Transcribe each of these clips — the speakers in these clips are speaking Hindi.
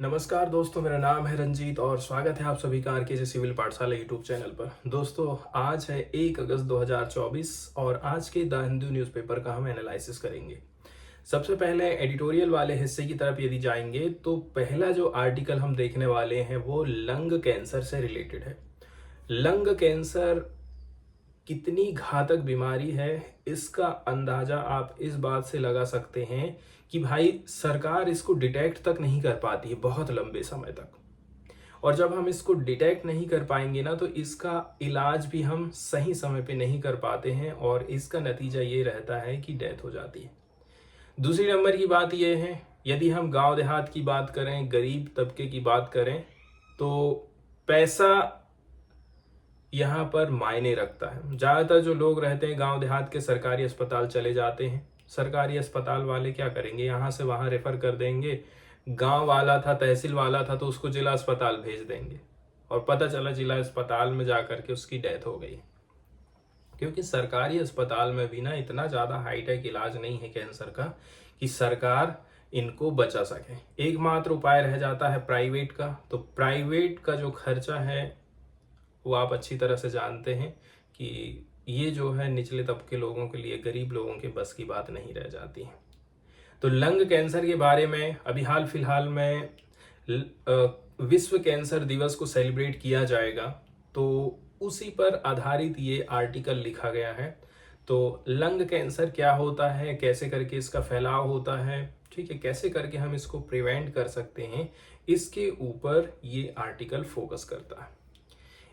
नमस्कार दोस्तों, मेरा नाम है रंजीत और स्वागत है आप सभी का आरके सिविल पाठशाला यूट्यूब चैनल पर। दोस्तों, आज है 1 अगस्त 2024 और आज के द हिंदू न्यूज़पेपर का हम एनालिसिस करेंगे। सबसे पहले एडिटोरियल वाले हिस्से की तरफ यदि जाएंगे तो पहला जो आर्टिकल हम देखने वाले हैं वो लंग कैंसर से रिलेटेड है। लंग कैंसर कितनी घातक बीमारी है, इसका अंदाजा आप इस बात से लगा सकते हैं कि भाई सरकार इसको डिटेक्ट तक नहीं कर पाती है बहुत लंबे समय तक। और जब हम इसको डिटेक्ट नहीं कर पाएंगे ना, तो इसका इलाज भी हम सही समय पे नहीं कर पाते हैं और इसका नतीजा ये रहता है कि डेथ हो जाती है। दूसरी नंबर की बात यह है, यदि हम गांव देहात की बात करें, गरीब तबके की बात करें, तो पैसा यहाँ पर मायने रखता है। ज़्यादातर जो लोग रहते हैं गांव देहात के सरकारी अस्पताल चले जाते हैं। सरकारी अस्पताल वाले क्या करेंगे, यहाँ से वहाँ रेफर कर देंगे। गांव वाला था, तहसील वाला था, तो उसको जिला अस्पताल भेज देंगे और पता चला जिला अस्पताल में जाकर के उसकी डेथ हो गई। क्योंकि सरकारी अस्पताल में भी ना इतना ज़्यादा हाईटेक इलाज नहीं है कैंसर का कि सरकार इनको बचा सके। एकमात्र उपाय रह जाता है प्राइवेट का। तो प्राइवेट का जो खर्चा है वो आप अच्छी तरह से जानते हैं कि ये जो है निचले तबके लोगों के लिए, गरीब लोगों के बस की बात नहीं रह जाती है। तो लंग कैंसर के बारे में अभी हाल फिलहाल में विश्व कैंसर दिवस को सेलिब्रेट किया जाएगा, तो उसी पर आधारित ये आर्टिकल लिखा गया है। तो लंग कैंसर क्या होता है, कैसे करके इसका फैलाव होता है, ठीक है, कैसे करके हम इसको प्रिवेंट कर सकते हैं, इसके ऊपर ये आर्टिकल फोकस करता है।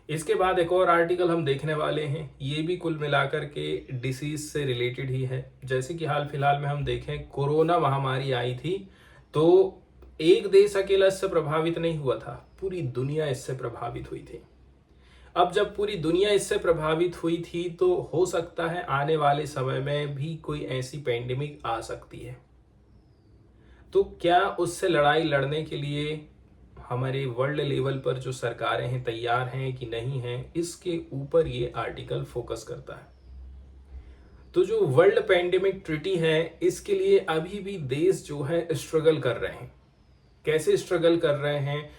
इसके बाद एक और आर्टिकल हम देखने वाले हैं, ये भी कुल मिलाकर के डिसीज से रिलेटेड ही है। जैसे कि हाल फिलहाल में हम देखें, कोरोना महामारी आई थी तो एक देश अकेला इससे प्रभावित नहीं हुआ था, पूरी दुनिया इससे प्रभावित हुई थी। अब जब पूरी दुनिया इससे प्रभावित हुई थी तो हो सकता है आने वाले समय में भी कोई ऐसी पैंडेमिक आ सकती है। तो क्या उससे लड़ाई लड़ने के लिए हमारे वर्ल्ड लेवल पर जो सरकारें हैं तैयार हैं कि नहीं हैं, इसके ऊपर ये आर्टिकल फोकस करता है। तो जो वर्ल्ड पैंडेमिक ट्रीटी है, इसके लिए अभी भी देश जो है स्ट्रगल कर रहे हैं। कैसे स्ट्रगल कर रहे हैं,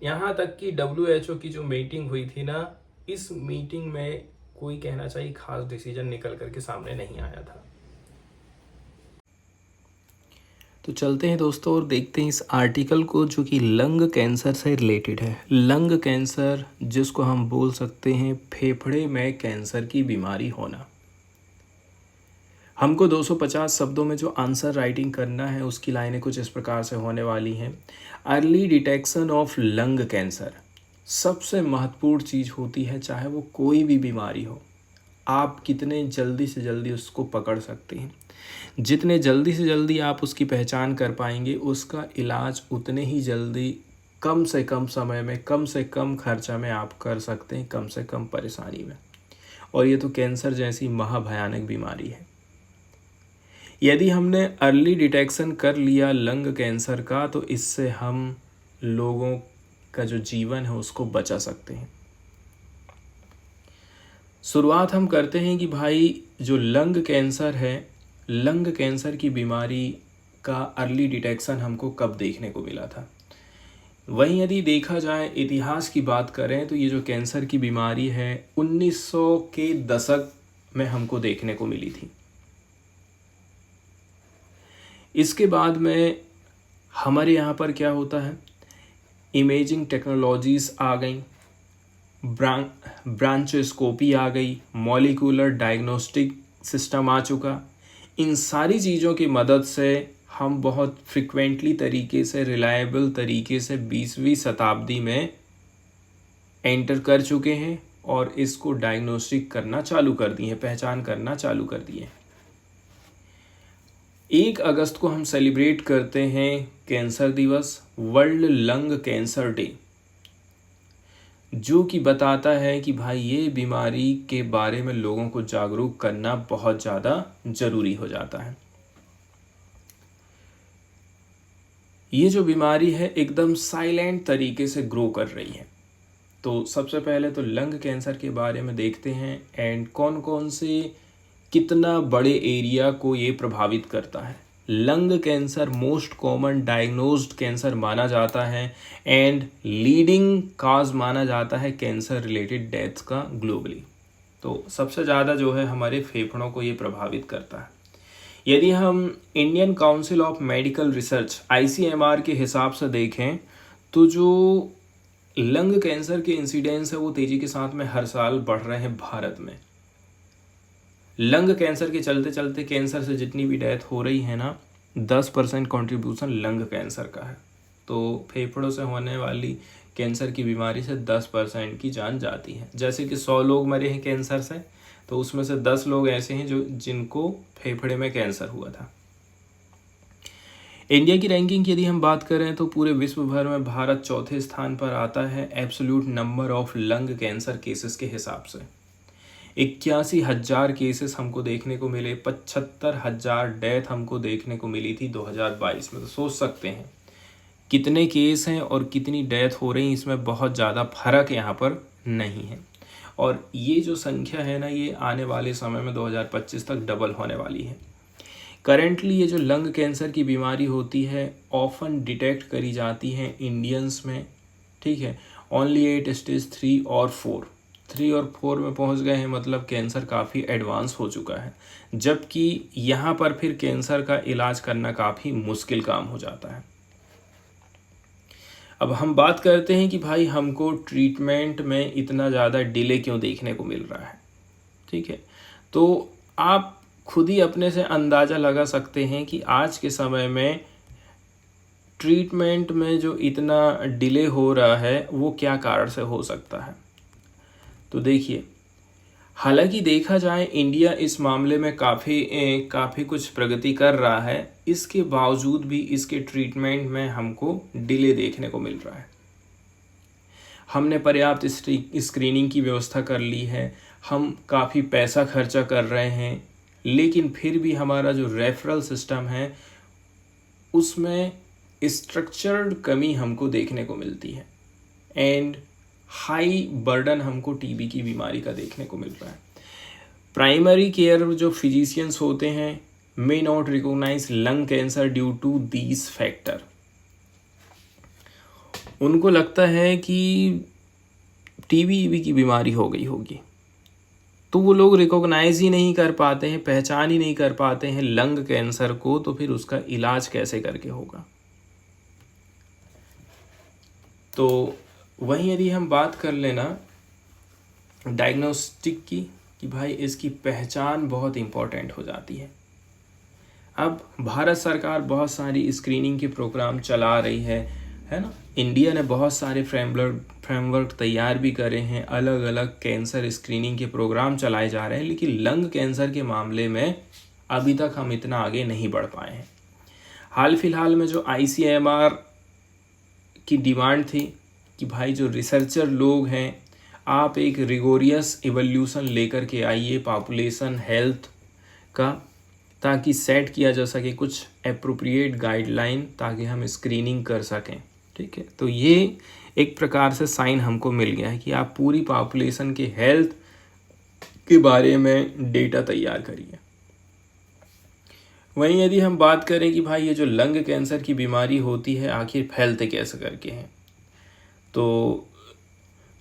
यहाँ तक कि WHO की जो मीटिंग हुई थी ना, इस मीटिंग में कोई कहना चाहिए खास डिसीजन निकल करके सामने नहीं आया था। तो चलते हैं दोस्तों और देखते हैं इस आर्टिकल को, जो कि लंग कैंसर से रिलेटेड है। लंग कैंसर, जिसको हम बोल सकते हैं फेफड़े में कैंसर की बीमारी होना। हमको 250 शब्दों में जो आंसर राइटिंग करना है, उसकी लाइनें कुछ इस प्रकार से होने वाली हैं। Early detection of lung cancer सबसे महत्वपूर्ण चीज़ होती है, चाहे वो कोई भी बीमारी हो। आप कितने जल्दी से जल्दी उसको पकड़ सकते हैं, जितने जल्दी से जल्दी आप उसकी पहचान कर पाएंगे, उसका इलाज उतने ही जल्दी, कम से कम समय में, कम से कम खर्चा में आप कर सकते हैं, कम से कम परेशानी में। और ये तो कैंसर जैसी महाभयानक बीमारी है। यदि हमने अर्ली डिटेक्शन कर लिया लंग कैंसर का, तो इससे हम लोगों का जो जीवन है उसको बचा सकते हैं। शुरुआत हम करते हैं कि भाई जो लंग कैंसर है, लंग कैंसर की बीमारी का अर्ली डिटेक्शन हमको कब देखने को मिला था। वहीं यदि देखा जाए, इतिहास की बात करें, तो ये जो कैंसर की बीमारी है 1900 के दशक में हमको देखने को मिली थी। इसके बाद में हमारे यहाँ पर क्या होता है, इमेजिंग टेक्नोलॉजीज आ गई, ब्रांचोस्कोपी आ गई, मॉलिक्यूलर डायग्नोस्टिक सिस्टम आ चुका। इन सारी चीज़ों की मदद से हम बहुत फ्रिक्वेंटली तरीके से, रिलायबल तरीके से 20वीं शताब्दी में एंटर कर चुके हैं और इसको डायग्नोस्टिक करना चालू कर दिए, पहचान करना चालू कर दिए। 1 अगस्त को हम सेलिब्रेट करते हैं कैंसर दिवस, वर्ल्ड लंग कैंसर डे, जो कि बताता है कि भाई ये बीमारी के बारे में लोगों को जागरूक करना बहुत ज़्यादा ज़रूरी हो जाता है। ये जो बीमारी है एकदम साइलेंट तरीके से ग्रो कर रही है। तो सबसे पहले तो लंग कैंसर के बारे में देखते हैं एंड कौन कौन से, कितना बड़े एरिया को ये प्रभावित करता है। Lung cancer most common diagnosed cancer माना जाता है एंड लीडिंग काज माना जाता है कैंसर रिलेटेड डेथ्स का ग्लोबली। तो सबसे ज़्यादा जो है हमारे फेफड़ों को ये प्रभावित करता है। यदि हम Indian council of medical research ICMR के हिसाब से देखें तो जो लंग कैंसर के इंसिडेंस है वो तेज़ी के साथ में हर साल बढ़ रहे हैं भारत में। लंग कैंसर के चलते चलते कैंसर से जितनी भी डेथ हो रही है ना, 10% कॉन्ट्रीब्यूशन लंग कैंसर का है। तो फेफड़ों से होने वाली कैंसर की बीमारी से 10% की जान जाती है। जैसे कि 100 लोग मरे हैं कैंसर से, तो उसमें से 10 लोग ऐसे हैं जिनको फेफड़े में कैंसर हुआ था। इंडिया की रैंकिंग की यदि हम बात करें तो पूरे विश्व भर में भारत चौथे स्थान पर आता है absolute number of lung cancer cases के हिसाब से। 81,000 केसेस हमको देखने को मिले, 75,000 डेथ हमको देखने को मिली थी 2022 में। तो सोच सकते हैं कितने केस हैं और कितनी डेथ हो रही, इसमें बहुत ज़्यादा फर्क यहाँ पर नहीं है। और ये जो संख्या है ना, ये आने वाले समय में 2025 तक डबल होने वाली है। करेंटली ये जो लंग कैंसर की बीमारी होती है ऑफन डिटेक्ट करी जाती है इंडियंस में, ठीक है, ओनली एट स्टेज 3 और 4 में पहुंच गए हैं, मतलब कैंसर काफ़ी एडवांस हो चुका है। जबकि यहाँ पर फिर कैंसर का इलाज करना काफ़ी मुश्किल काम हो जाता है। अब हम बात करते हैं कि भाई हमको ट्रीटमेंट में इतना ज़्यादा डिले क्यों देखने को मिल रहा है, ठीक है। तो आप खुद ही अपने से अंदाज़ा लगा सकते हैं कि आज के समय में ट्रीटमेंट में जो इतना डिले हो रहा है वो क्या कारण से हो सकता है। तो देखिए, हालांकि देखा जाए इंडिया इस मामले में काफ़ी कुछ प्रगति कर रहा है, इसके बावजूद भी इसके ट्रीटमेंट में हमको डिले देखने को मिल रहा है। हमने पर्याप्त स्क्रीनिंग की व्यवस्था कर ली है, हम काफ़ी पैसा खर्चा कर रहे हैं, लेकिन फिर भी हमारा जो रेफरल सिस्टम है उसमें स्ट्रक्चर्ड कमी हमको देखने को मिलती है एंड हाई बर्डन हमको टीबी की बीमारी का देखने को मिल रहा है। प्राइमरी केयर जो फिजिशियंस होते हैं may not recognise lung cancer due to these factor. उनको लगता है कि टीबी की बीमारी हो गई होगी, तो वो लोग रिकॉग्नाइज ही नहीं कर पाते हैं, पहचान ही नहीं कर पाते हैं लंग कैंसर को, तो फिर उसका इलाज कैसे करके होगा। तो वहीं यदि हम बात कर लेना डायग्नोस्टिक की, कि भाई इसकी पहचान बहुत इम्पोर्टेंट हो जाती है। अब भारत सरकार बहुत सारी स्क्रीनिंग के प्रोग्राम चला रही है ना। इंडिया ने बहुत सारे फ्रेमवर्क तैयार भी करे हैं, अलग अलग कैंसर स्क्रीनिंग के प्रोग्राम चलाए जा रहे हैं, लेकिन लंग कैंसर के मामले में अभी तक हम इतना आगे नहीं बढ़ पाए हैं। हाल फिलहाल में जो ICMR की डिमांड थी कि भाई जो रिसर्चर लोग हैं, आप एक रिगोरियस इवोल्यूशन लेकर के आइए पॉपुलेशन हेल्थ का, ताकि सेट किया जा सके कुछ एप्रोप्रिएट गाइडलाइन, ताकि हम स्क्रीनिंग कर सकें, ठीक है। तो ये एक प्रकार से साइन हमको मिल गया है कि आप पूरी पॉपुलेशन के हेल्थ के बारे में डेटा तैयार करिए। वहीं यदि हम बात करें कि भाई ये जो लंग कैंसर की बीमारी होती है आखिर फैलते कैसे करके हैं, तो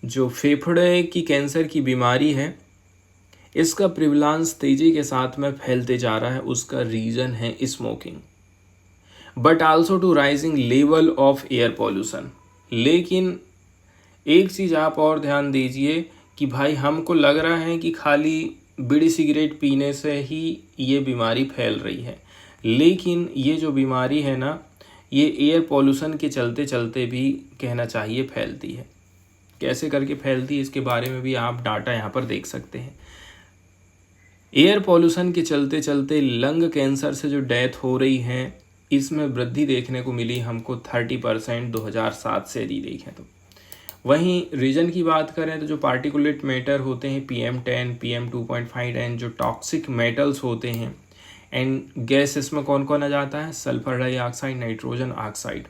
जो फेफड़े की कैंसर की बीमारी है इसका प्रिवलेंस तेजी के साथ में फैलते जा रहा है। उसका रीज़न है smoking, but also to rising level of air pollution. लेकिन एक चीज़ आप और ध्यान दीजिए कि भाई हमको लग रहा है कि खाली बीड़ी सिगरेट पीने से ही ये बीमारी फैल रही है, लेकिन ये जो बीमारी है ना, ये एयर पॉल्यूशन के चलते चलते भी कहना चाहिए फैलती है। कैसे करके फैलती है इसके बारे में भी आप डाटा यहाँ पर देख सकते हैं। एयर पॉल्यूशन के चलते चलते लंग कैंसर से जो डेथ हो रही है इसमें वृद्धि देखने को मिली हमको 30% 2007 से यदि देखें तो। वहीं रीजन की बात करें तो जो पार्टिकुलेट मैटर होते हैं PM10, PM2.5 जो टॉक्सिक मेटल्स होते हैं, एंड गैस इसमें कौन कौन आ जाता है, सल्फर डाइऑक्साइड, नाइट्रोजन ऑक्साइड,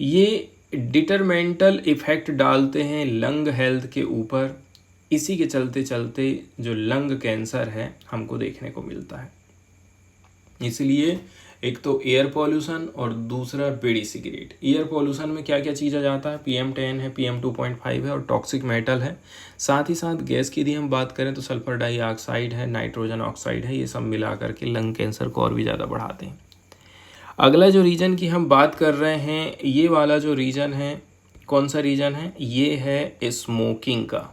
ये डिटरमेंटल इफेक्ट डालते हैं लंग हेल्थ के ऊपर। इसी के चलते चलते जो लंग कैंसर है हमको देखने को मिलता है। इसलिए एक तो एयर पॉल्यूशन और दूसरा बीड़ी सिगरेट। एयर पॉल्यूशन में क्या क्या चीज़ आ जाता है, PM10 है, PM2.5 है और टॉक्सिक मेटल है। साथ ही साथ गैस की यदि हम बात करें तो सल्फर डाइऑक्साइड है, नाइट्रोजन ऑक्साइड है, ये सब मिला करके लंग कैंसर को और भी ज़्यादा बढ़ाते हैं। अगला जो रीजन की हम बात कर रहे हैं, ये वाला जो रीजन है, कौन सा रीजन है, ये है स्मोकिंग का।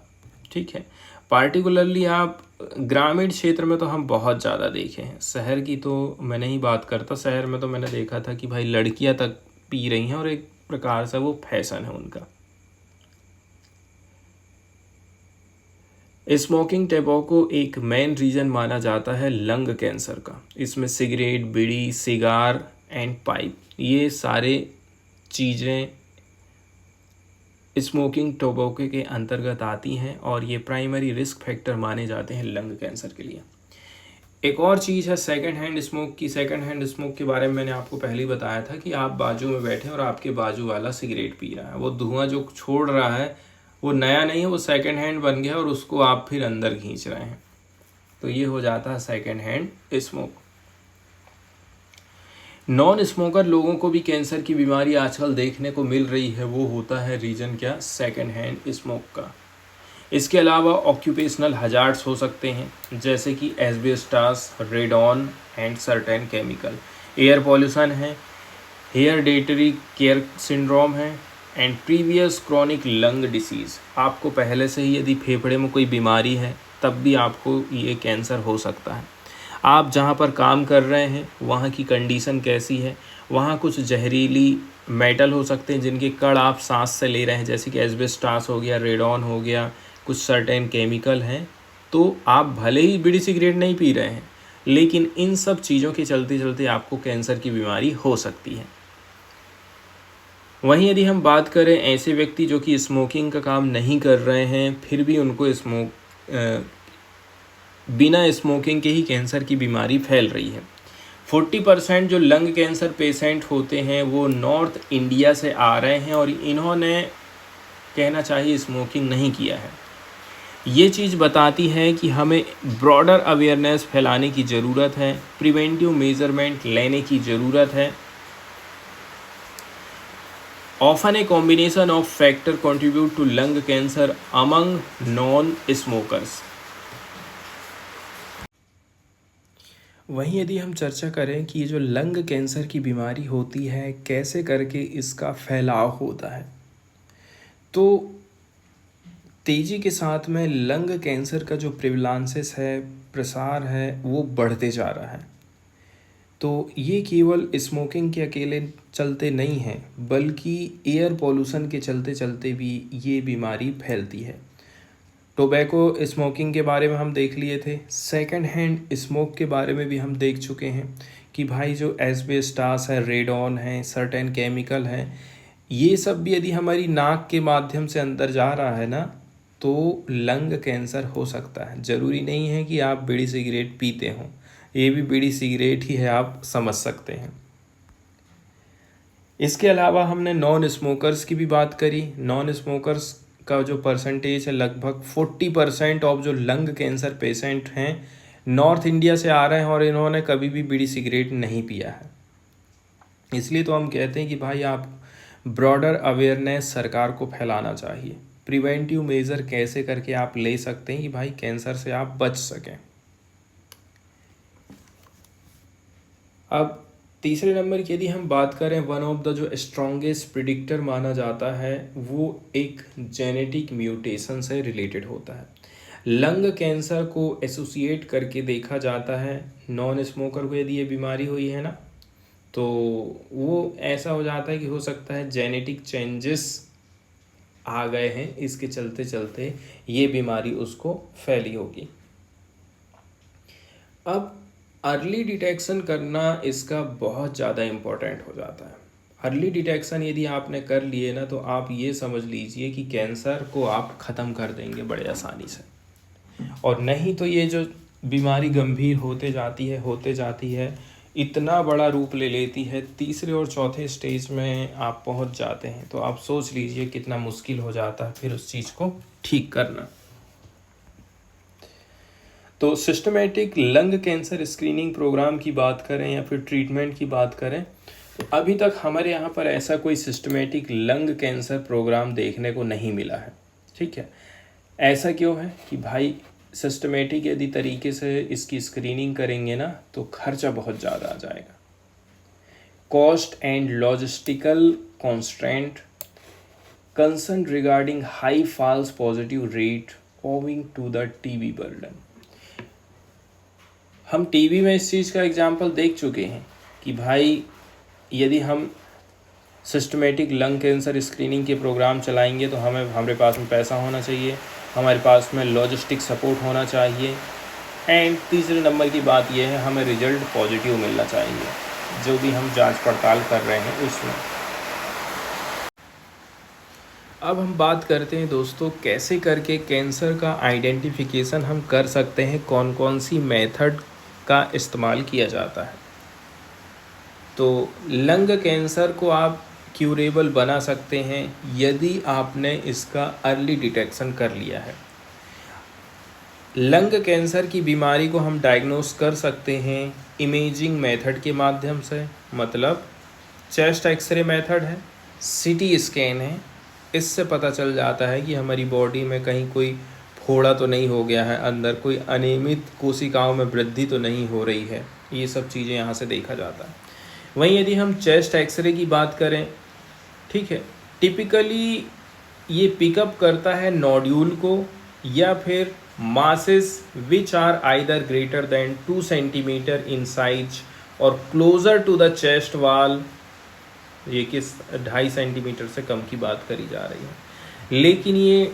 ठीक है, पार्टिकुलरली आप ग्रामीण क्षेत्र में तो हम बहुत ज़्यादा देखे हैं, शहर की तो मैं नहीं बात करता। शहर में तो मैंने देखा था कि भाई लड़कियां तक पी रही हैं और एक प्रकार से वो फैशन है उनका। स्मोकिंग टैबाको एक मेन रीज़न माना जाता है लंग कैंसर का। इसमें cigarette, bidi, cigar and pipe, ये सारे चीज़ें स्मोकिंग टोबैको के अंतर्गत आती हैं और ये प्राइमरी रिस्क फैक्टर माने जाते हैं लंग कैंसर के लिए। एक और चीज़ है सेकंड हैंड स्मोक की। सेकंड हैंड स्मोक के बारे में मैंने आपको पहले ही बताया था कि आप बाजू में बैठे और आपके बाजू वाला सिगरेट पी रहा है, वो धुआं जो छोड़ रहा है वो नया नहीं है, वो सेकंड हैंड बन गया और उसको आप फिर अंदर खींच रहे हैं, तो ये हो जाता है second hand smoke. Non smoker लोगों को भी कैंसर की बीमारी आजकल देखने को मिल रही है, वो होता है रीजन क्या, सेकंड हैंड स्मोक का। इसके अलावा ऑक्यूपेशनल हजार्ड्स हो सकते हैं जैसे कि asbestos, radon and certain chemical. Air pollution है, हेरिडिटरी केयर सिंड्रोम है and previous chronic lung disease. आपको पहले से ही यदि फेफड़े में कोई बीमारी है तब भी आपको ये कैंसर हो सकता है। आप जहाँ पर काम कर रहे हैं वहाँ की कंडीशन कैसी है, वहाँ कुछ जहरीली मेटल हो सकते हैं जिनके कण आप सांस से ले रहे हैं, जैसे कि एस्बेस्टास हो गया, रेडॉन हो गया, कुछ सर्टेन केमिकल हैं। तो आप भले ही बीड़ी सिगरेट नहीं पी रहे हैं लेकिन इन सब चीज़ों के चलते चलते आपको कैंसर की बीमारी हो सकती है। वहीं यदि हम बात करें ऐसे व्यक्ति जो कि स्मोकिंग का काम नहीं कर रहे हैं फिर भी उनको बिना स्मोकिंग के ही कैंसर की बीमारी फैल रही है। 40% जो लंग कैंसर पेशेंट होते हैं वो नॉर्थ इंडिया से आ रहे हैं और इन्होंने कहना चाहिए स्मोकिंग नहीं किया है। ये चीज़ बताती है कि हमें ब्रॉडर अवेयरनेस फैलाने की ज़रूरत है, प्रिवेंटिव मेजरमेंट लेने की ज़रूरत है। Often a combination of factor contribute to lung cancer among non smokers. वहीं यदि हम चर्चा करें कि ये जो लंग कैंसर की बीमारी होती है कैसे करके इसका फैलाव होता है, तो तेज़ी के साथ में लंग कैंसर का जो प्रिवलांसेस है, प्रसार है, वो बढ़ते जा रहा है। तो ये केवल स्मोकिंग के अकेले चलते नहीं हैं बल्कि एयर पॉल्यूशन के चलते चलते भी ये बीमारी फैलती है। टोबैको स्मोकिंग के बारे में हम देख लिए थे, सेकंड हैंड स्मोक के बारे में भी हम देख चुके हैं कि भाई जो एस्बेस्टास है, रेडॉन है, सर्टेन केमिकल हैं, ये सब भी यदि हमारी नाक के माध्यम से अंदर जा रहा है ना तो लंग कैंसर हो सकता है। ज़रूरी नहीं है कि आप बीड़ी सिगरेट पीते हों, ये भी बीड़ी सिगरेट ही है, आप समझ सकते हैं। इसके अलावा हमने नॉन स्मोकर्स की भी बात करी। नॉन स्मोकर्स का जो परसेंटेज है लगभग 40% ऑफ जो लंग कैंसर पेशेंट हैं नॉर्थ इंडिया से आ रहे हैं और इन्होंने कभी भी बीड़ी सिगरेट नहीं पिया है। इसलिए तो हम कहते हैं कि भाई आप ब्रॉडर अवेयरनेस सरकार को फैलाना चाहिए, प्रिवेंटिव मेजर कैसे करके आप ले सकते हैं कि भाई कैंसर से आप बच सकें। अब तीसरे नंबर की यदि हम बात करें, वन ऑफ द जो स्ट्रॉन्गेस्ट प्रिडिक्टर माना जाता है वो एक जेनेटिक म्यूटेशन से रिलेटेड होता है। लंग कैंसर को एसोसिएट करके देखा जाता है नॉन स्मोकर को, यदि ये बीमारी हुई है ना तो वो ऐसा हो जाता है कि हो सकता है जेनेटिक चेंजेस आ गए हैं, इसके चलते चलते ये बीमारी उसको फैली होगी। अब अर्ली डिटेक्शन करना इसका बहुत ज़्यादा इम्पोर्टेंट हो जाता है। अर्ली डिटेक्शन यदि आपने कर लिए ना तो आप ये समझ लीजिए कि कैंसर को आप ख़त्म कर देंगे बड़े आसानी से, और नहीं तो ये जो बीमारी गंभीर होते जाती है इतना बड़ा रूप ले लेती है, तीसरे और चौथे स्टेज में आप पहुंच जाते हैं तो आप सोच लीजिए कितना मुश्किल हो जाता है फिर उस चीज़ को ठीक करना। तो systematic lung cancer screening programme की बात करें या फिर ट्रीटमेंट की बात करें, तो अभी तक हमारे यहाँ पर ऐसा कोई सिस्टमेटिक लंग कैंसर प्रोग्राम देखने को नहीं मिला है। ठीक है, ऐसा क्यों है कि भाई सिस्टमेटिक यदि तरीके से इसकी स्क्रीनिंग करेंगे ना तो खर्चा बहुत ज़्यादा आ जाएगा। Cost and logistical constraint, concern regarding high false positive rate owing to the TB burden. हम टीबी में इस चीज़ का एग्जाम्पल देख चुके हैं कि भाई यदि हम सिस्टमेटिक लंग कैंसर स्क्रीनिंग के प्रोग्राम चलाएंगे तो हमारे पास में पैसा होना चाहिए, हमारे पास में लॉजिस्टिक सपोर्ट होना चाहिए, एंड तीसरे नंबर की बात यह है हमें रिजल्ट पॉजिटिव मिलना चाहिए जो भी हम जांच पड़ताल कर रहे हैं उसमें। अब हम बात करते हैं दोस्तों कैसे करके कैंसर का आइडेंटिफिकेशन हम कर सकते हैं, कौन कौन सी मेथड का इस्तेमाल किया जाता है। तो लंग कैंसर को आप क्यूरेबल बना सकते हैं यदि आपने इसका अर्ली डिटेक्शन कर लिया है। लंग कैंसर की बीमारी को हम डायग्नोस कर सकते हैं इमेजिंग मेथड के माध्यम से, मतलब चेस्ट एक्सरे मेथड है, सीटी स्कैन है। इससे पता चल जाता है कि हमारी बॉडी में कहीं कोई फोड़ा तो नहीं हो गया है, अंदर कोई अनियमित कोशिकाओं में वृद्धि तो नहीं हो रही है, ये सब चीज़ें यहाँ से देखा जाता है। वहीं यदि हम चेस्ट एक्सरे की बात करें, ठीक है, टिपिकली ये पिकअप करता है नोड्यूल को या फिर masses which are either greater than 2 centimeter in size और closer to the chest wall. ये किस 2.5 सेंटीमीटर से कम की बात करी जा रही है, लेकिन ये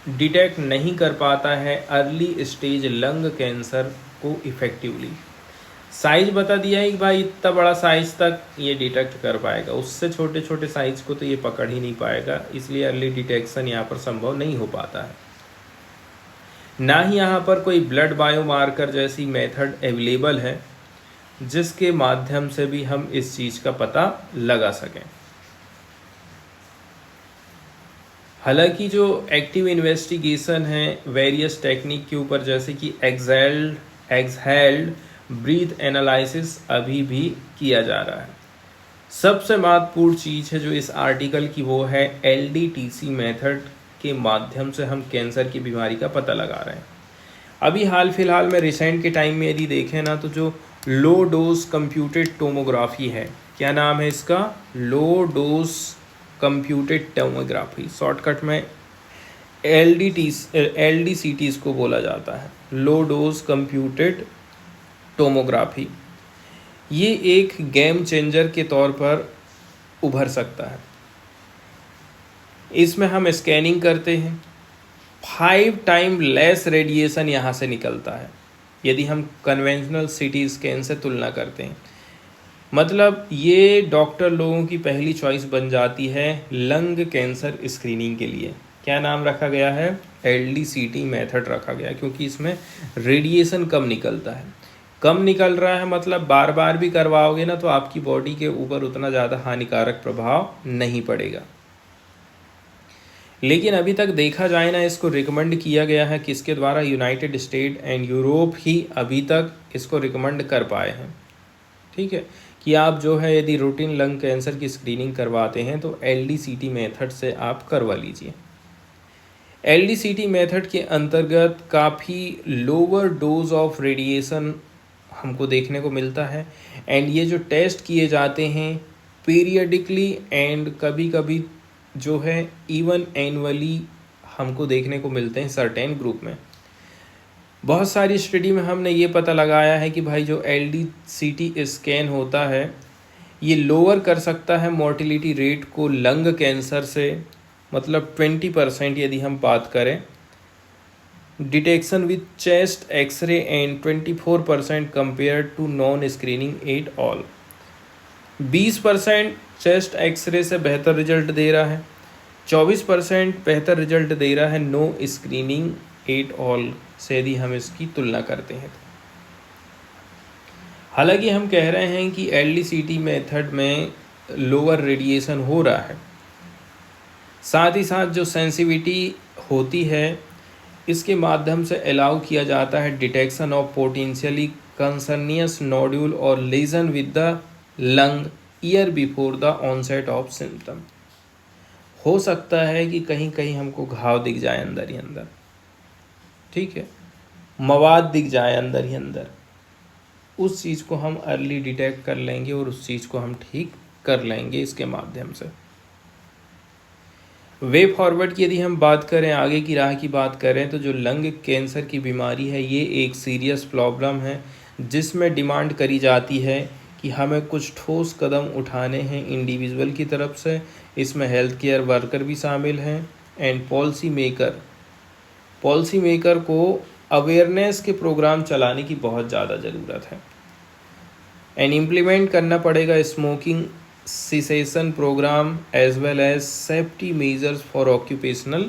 डिटेक्ट नहीं कर पाता है अर्ली स्टेज लंग कैंसर को इफ़ेक्टिवली। साइज बता दिया है कि भाई इतना बड़ा साइज तक ये डिटेक्ट कर पाएगा, उससे छोटे छोटे साइज को तो ये पकड़ ही नहीं पाएगा, इसलिए अर्ली डिटेक्शन यहाँ पर संभव नहीं हो पाता है। ना ही यहाँ पर कोई ब्लड बायोमार्कर जैसी मेथड अवेलेबल है जिसके माध्यम से भी हम इस चीज़ का पता लगा सकें। हालांकि जो एक्टिव इन्वेस्टिगेशन है वेरियस टेक्निक के ऊपर, जैसे कि एक्सहेल्ड ब्रीथ एनालिसिस अभी भी किया जा रहा है। सबसे महत्वपूर्ण चीज़ है जो इस आर्टिकल की, वो है LDTC मेथड के माध्यम से हम कैंसर की बीमारी का पता लगा रहे हैं। अभी हाल फिलहाल में रिसेंट के टाइम में यदि देखें ना तो जो लो डोज कंप्यूटेड टोमोग्राफी है, क्या नाम है इसका, low dose computed tomography, shortcut में LDCT इसको बोला जाता है, लो डोज कंप्यूटेड टोमोग्राफी। ये एक गेम चेंजर के तौर पर उभर सकता है। इसमें हम स्कैनिंग करते हैं, 5 टाइम लेस रेडिएशन यहाँ से निकलता है यदि हम कन्वेंशनल CT स्कैन से तुलना करते हैं। मतलब ये डॉक्टर लोगों की पहली चॉइस बन जाती है लंग कैंसर स्क्रीनिंग के लिए। क्या नाम रखा गया है, LDCT मेथड रखा गया, क्योंकि इसमें रेडिएशन कम निकलता है। कम निकल रहा है मतलब बार बार भी करवाओगे ना तो आपकी बॉडी के ऊपर उतना ज़्यादा हानिकारक प्रभाव नहीं पड़ेगा। लेकिन अभी तक देखा जाए ना, इसको रिकमेंड किया गया है किसके द्वारा, यूनाइटेड स्टेट एंड यूरोप ही अभी तक इसको रिकमेंड कर पाए हैं। ठीक है, कि आप जो है यदि रूटीन लंग कैंसर की स्क्रीनिंग करवाते हैं तो LDCT मेथड से आप करवा लीजिए। LDCT मेथड के अंतर्गत काफ़ी लोअर डोज ऑफ रेडिएशन हमको देखने को मिलता है, एंड ये जो टेस्ट किए जाते हैं पीरियडिकली एंड कभी कभी जो है इवन एनुअली हमको देखने को मिलते हैं सर्टेन ग्रुप में। बहुत सारी स्टडी में हमने ये पता लगाया है कि भाई जो LDCT स्कैन होता है ये लोअर कर सकता है मोर्टिलिटी रेट को लंग कैंसर से, मतलब 20% यदि हम बात करें detection with chest x-ray and 24% compare to non screening at all. 20% chest x-ray से बेहतर रिजल्ट दे रहा है, 24% बेहतर रिजल्ट दे रहा है नो स्क्रीनिंग एट ऑल से यदि हम इसकी तुलना करते हैं। हालांकि हम कह रहे हैं कि LDCT मेथड में लोअर रेडिएशन हो रहा है, साथ ही साथ जो सेंसिटिविटी होती है इसके माध्यम से अलाउ किया जाता है detection of potentially cancerous nodule और lesion with the lung year before the onset of symptom. हो सकता है कि कहीं कहीं हमको घाव दिख जाए अंदर ही अंदर, ठीक है, मवाद दिख जाए अंदर ही अंदर, उस चीज़ को हम अर्ली डिटेक्ट कर लेंगे और उस चीज़ को हम ठीक कर लेंगे इसके माध्यम से। वे फॉरवर्ड की यदि हम बात करें, आगे की राह की बात करें, तो जो लंग कैंसर की बीमारी है ये एक सीरियस प्रॉब्लम है जिसमें डिमांड करी जाती है कि हमें कुछ ठोस कदम उठाने हैं इंडिविजुअल की तरफ से। इसमें हेल्थ केयर वर्कर भी शामिल हैं एंड पॉलिसी मेकर को अवेयरनेस के प्रोग्राम चलाने की बहुत ज़्यादा ज़रूरत है एंड इम्प्लीमेंट करना पड़ेगा smoking cessation program as well as safety measures for occupational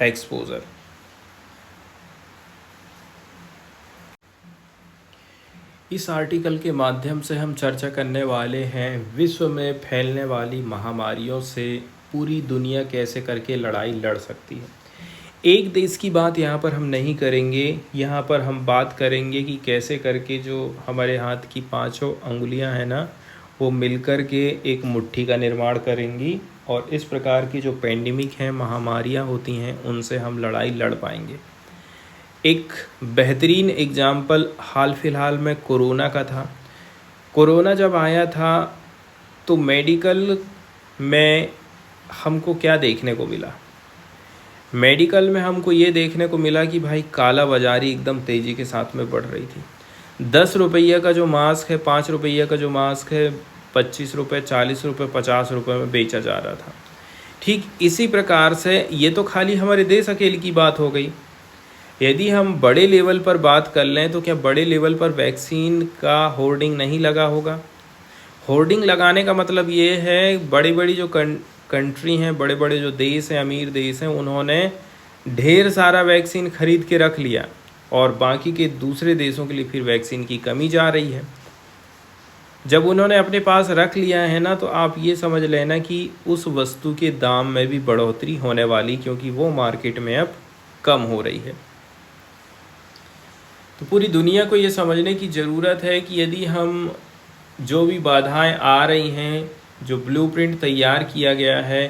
exposure। इस आर्टिकल के माध्यम से हम चर्चा करने वाले हैं विश्व में फैलने वाली महामारियों से पूरी दुनिया कैसे करके लड़ाई लड़ सकती है। एक देश की बात यहाँ पर हम नहीं करेंगे, यहाँ पर हम बात करेंगे कि कैसे करके जो हमारे हाथ की पांचों अंगुलियाँ हैं ना, वो मिलकर के एक मुट्ठी का निर्माण करेंगी और इस प्रकार की जो पेंडेमिक हैं, महामारियाँ होती हैं, उनसे हम लड़ाई लड़ पाएंगे। एक बेहतरीन एग्जाम्पल हाल फिलहाल में कोरोना का था। कोरोना जब आया था तो मेडिकल में हमको क्या देखने को मिला? मेडिकल में हमको ये देखने को मिला कि भाई काला बाजारी एकदम तेज़ी के साथ में बढ़ रही थी। 10 रुपये का जो मास्क है, 5 रुपये का जो मास्क है, 25 रुपये, 40 रुपये, 50 रुपये में बेचा जा रहा था। ठीक इसी प्रकार से ये तो खाली हमारे देश अकेले की बात हो गई। यदि हम बड़े लेवल पर बात कर लें तो क्या बड़े लेवल पर वैक्सीन का होर्डिंग नहीं लगा होगा? होर्डिंग लगाने का मतलब ये है बड़ी बड़ी जो कंट्री हैं, बड़े बड़े जो देश हैं, अमीर देश हैं, उन्होंने ढेर सारा वैक्सीन खरीद के रख लिया और बाकी के दूसरे देशों के लिए फिर वैक्सीन की कमी जा रही है। जब उन्होंने अपने पास रख लिया है ना, तो आप ये समझ लेना कि उस वस्तु के दाम में भी बढ़ोतरी होने वाली, क्योंकि वो मार्केट में अब कम हो रही है। तो पूरी दुनिया को ये समझने की ज़रूरत है कि यदि हम जो भी बाधाएं आ रही हैं, जो ब्लूप्रिंट तैयार किया गया है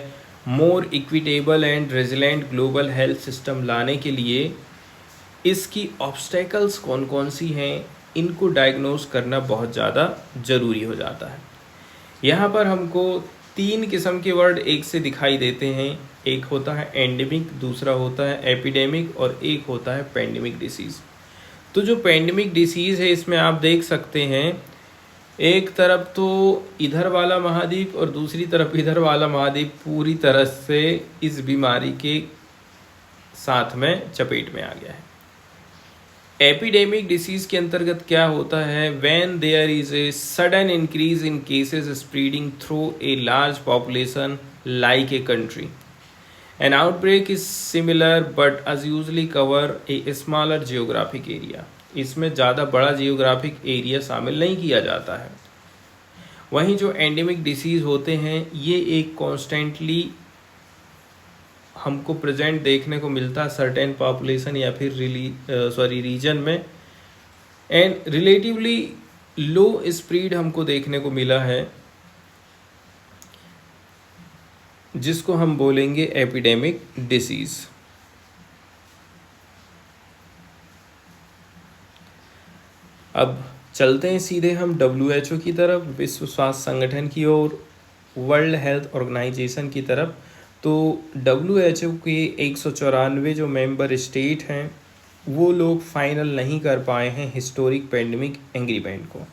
मोर equitable and resilient global health system लाने के लिए, इसकी ऑब्स्टेकल्स कौन कौन सी हैं, इनको डायग्नोज करना बहुत ज़्यादा ज़रूरी हो जाता है। यहाँ पर हमको 3 किस्म के वर्ड एक से दिखाई देते हैं। एक होता है एंडेमिक, दूसरा होता है एपिडेमिक और एक होता है पेंडेमिक डिसीज़। तो जो पेंडेमिक डिसीज़ है, इसमें आप देख सकते हैं एक तरफ तो इधर वाला महाद्वीप और दूसरी तरफ इधर वाला महाद्वीप पूरी तरह से इस बीमारी के साथ में चपेट में आ गया है। एपिडेमिक डिसीज़ के अंतर्गत क्या होता है? When there is a sudden increase in cases spreading through a large population like a country, an outbreak is similar but as usually cover a smaller geographic area. इसमें ज़्यादा बड़ा जियोग्राफिक एरिया शामिल नहीं किया जाता है। वहीं जो एंडेमिक डिसीज़ होते हैं, ये एक कॉन्स्टेंटली हमको प्रेजेंट देखने को मिलता है सर्टेन पॉपुलेशन या फिर रीजन में, एंड रिलेटिवली लो स्प्रीड हमको देखने को मिला है, जिसको हम बोलेंगे एपिडेमिक डिसीज़। अब चलते हैं सीधे हम WHO की तरफ, विश्व स्वास्थ्य संगठन की ओर, वर्ल्ड हेल्थ ऑर्गेनाइजेशन की तरफ। तो WHO के 194 जो मेंबर स्टेट हैं, वो लोग फाइनल नहीं कर पाए हैं हिस्टोरिक पेंडेमिक एग्रीमेंट को।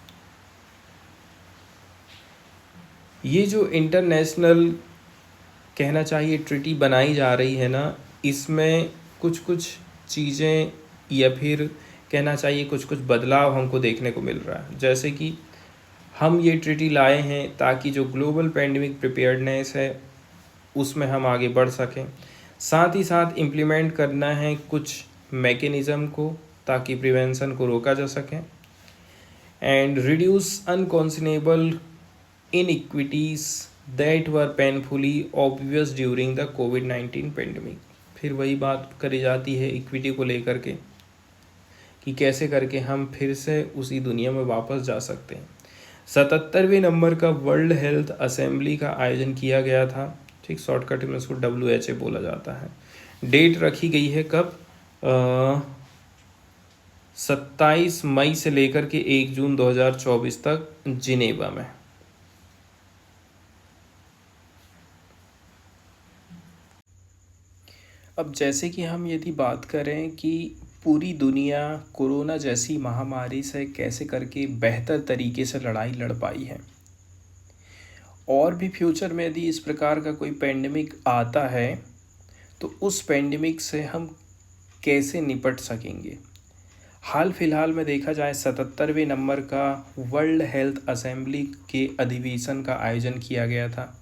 ये जो इंटरनेशनल कहना चाहिए ट्रीटी बनाई जा रही है ना, इसमें कुछ कुछ चीज़ें या फिर कहना चाहिए कुछ कुछ बदलाव हमको देखने को मिल रहा है। जैसे कि हम ये ट्रीटी लाए हैं ताकि जो ग्लोबल पेंडेमिक प्रिपेयर्डनेस है उसमें हम आगे बढ़ सकें। साथ ही साथ इम्प्लीमेंट करना है कुछ मैकेनिज़्म को ताकि प्रिवेंशन को रोका जा सके and reduce unconscionable inequities that were painfully obvious during the कोविड-19 पेंडेमिक। फिर वही बात करी जाती है इक्विटी को लेकर के कि कैसे करके हम फिर से उसी दुनिया में वापस जा सकते हैं। 77वें नंबर का वर्ल्ड हेल्थ असेंबली का आयोजन किया गया था, ठीक, शॉर्टकट में उसको WHA बोला जाता है। डेट रखी गई है कब? 27 मई से लेकर के 1 जून 2024 तक जिनेवा में। अब जैसे कि हम यदि बात करें कि पूरी दुनिया कोरोना जैसी महामारी से कैसे करके बेहतर तरीके से लड़ाई लड़ पाई है, और भी फ्यूचर में यदि इस प्रकार का कोई पेंडेमिक आता है तो उस पेंडेमिक से हम कैसे निपट सकेंगे। हाल फिलहाल में देखा जाए 77वें नंबर का वर्ल्ड हेल्थ असेंबली के अधिवेशन का आयोजन किया गया था,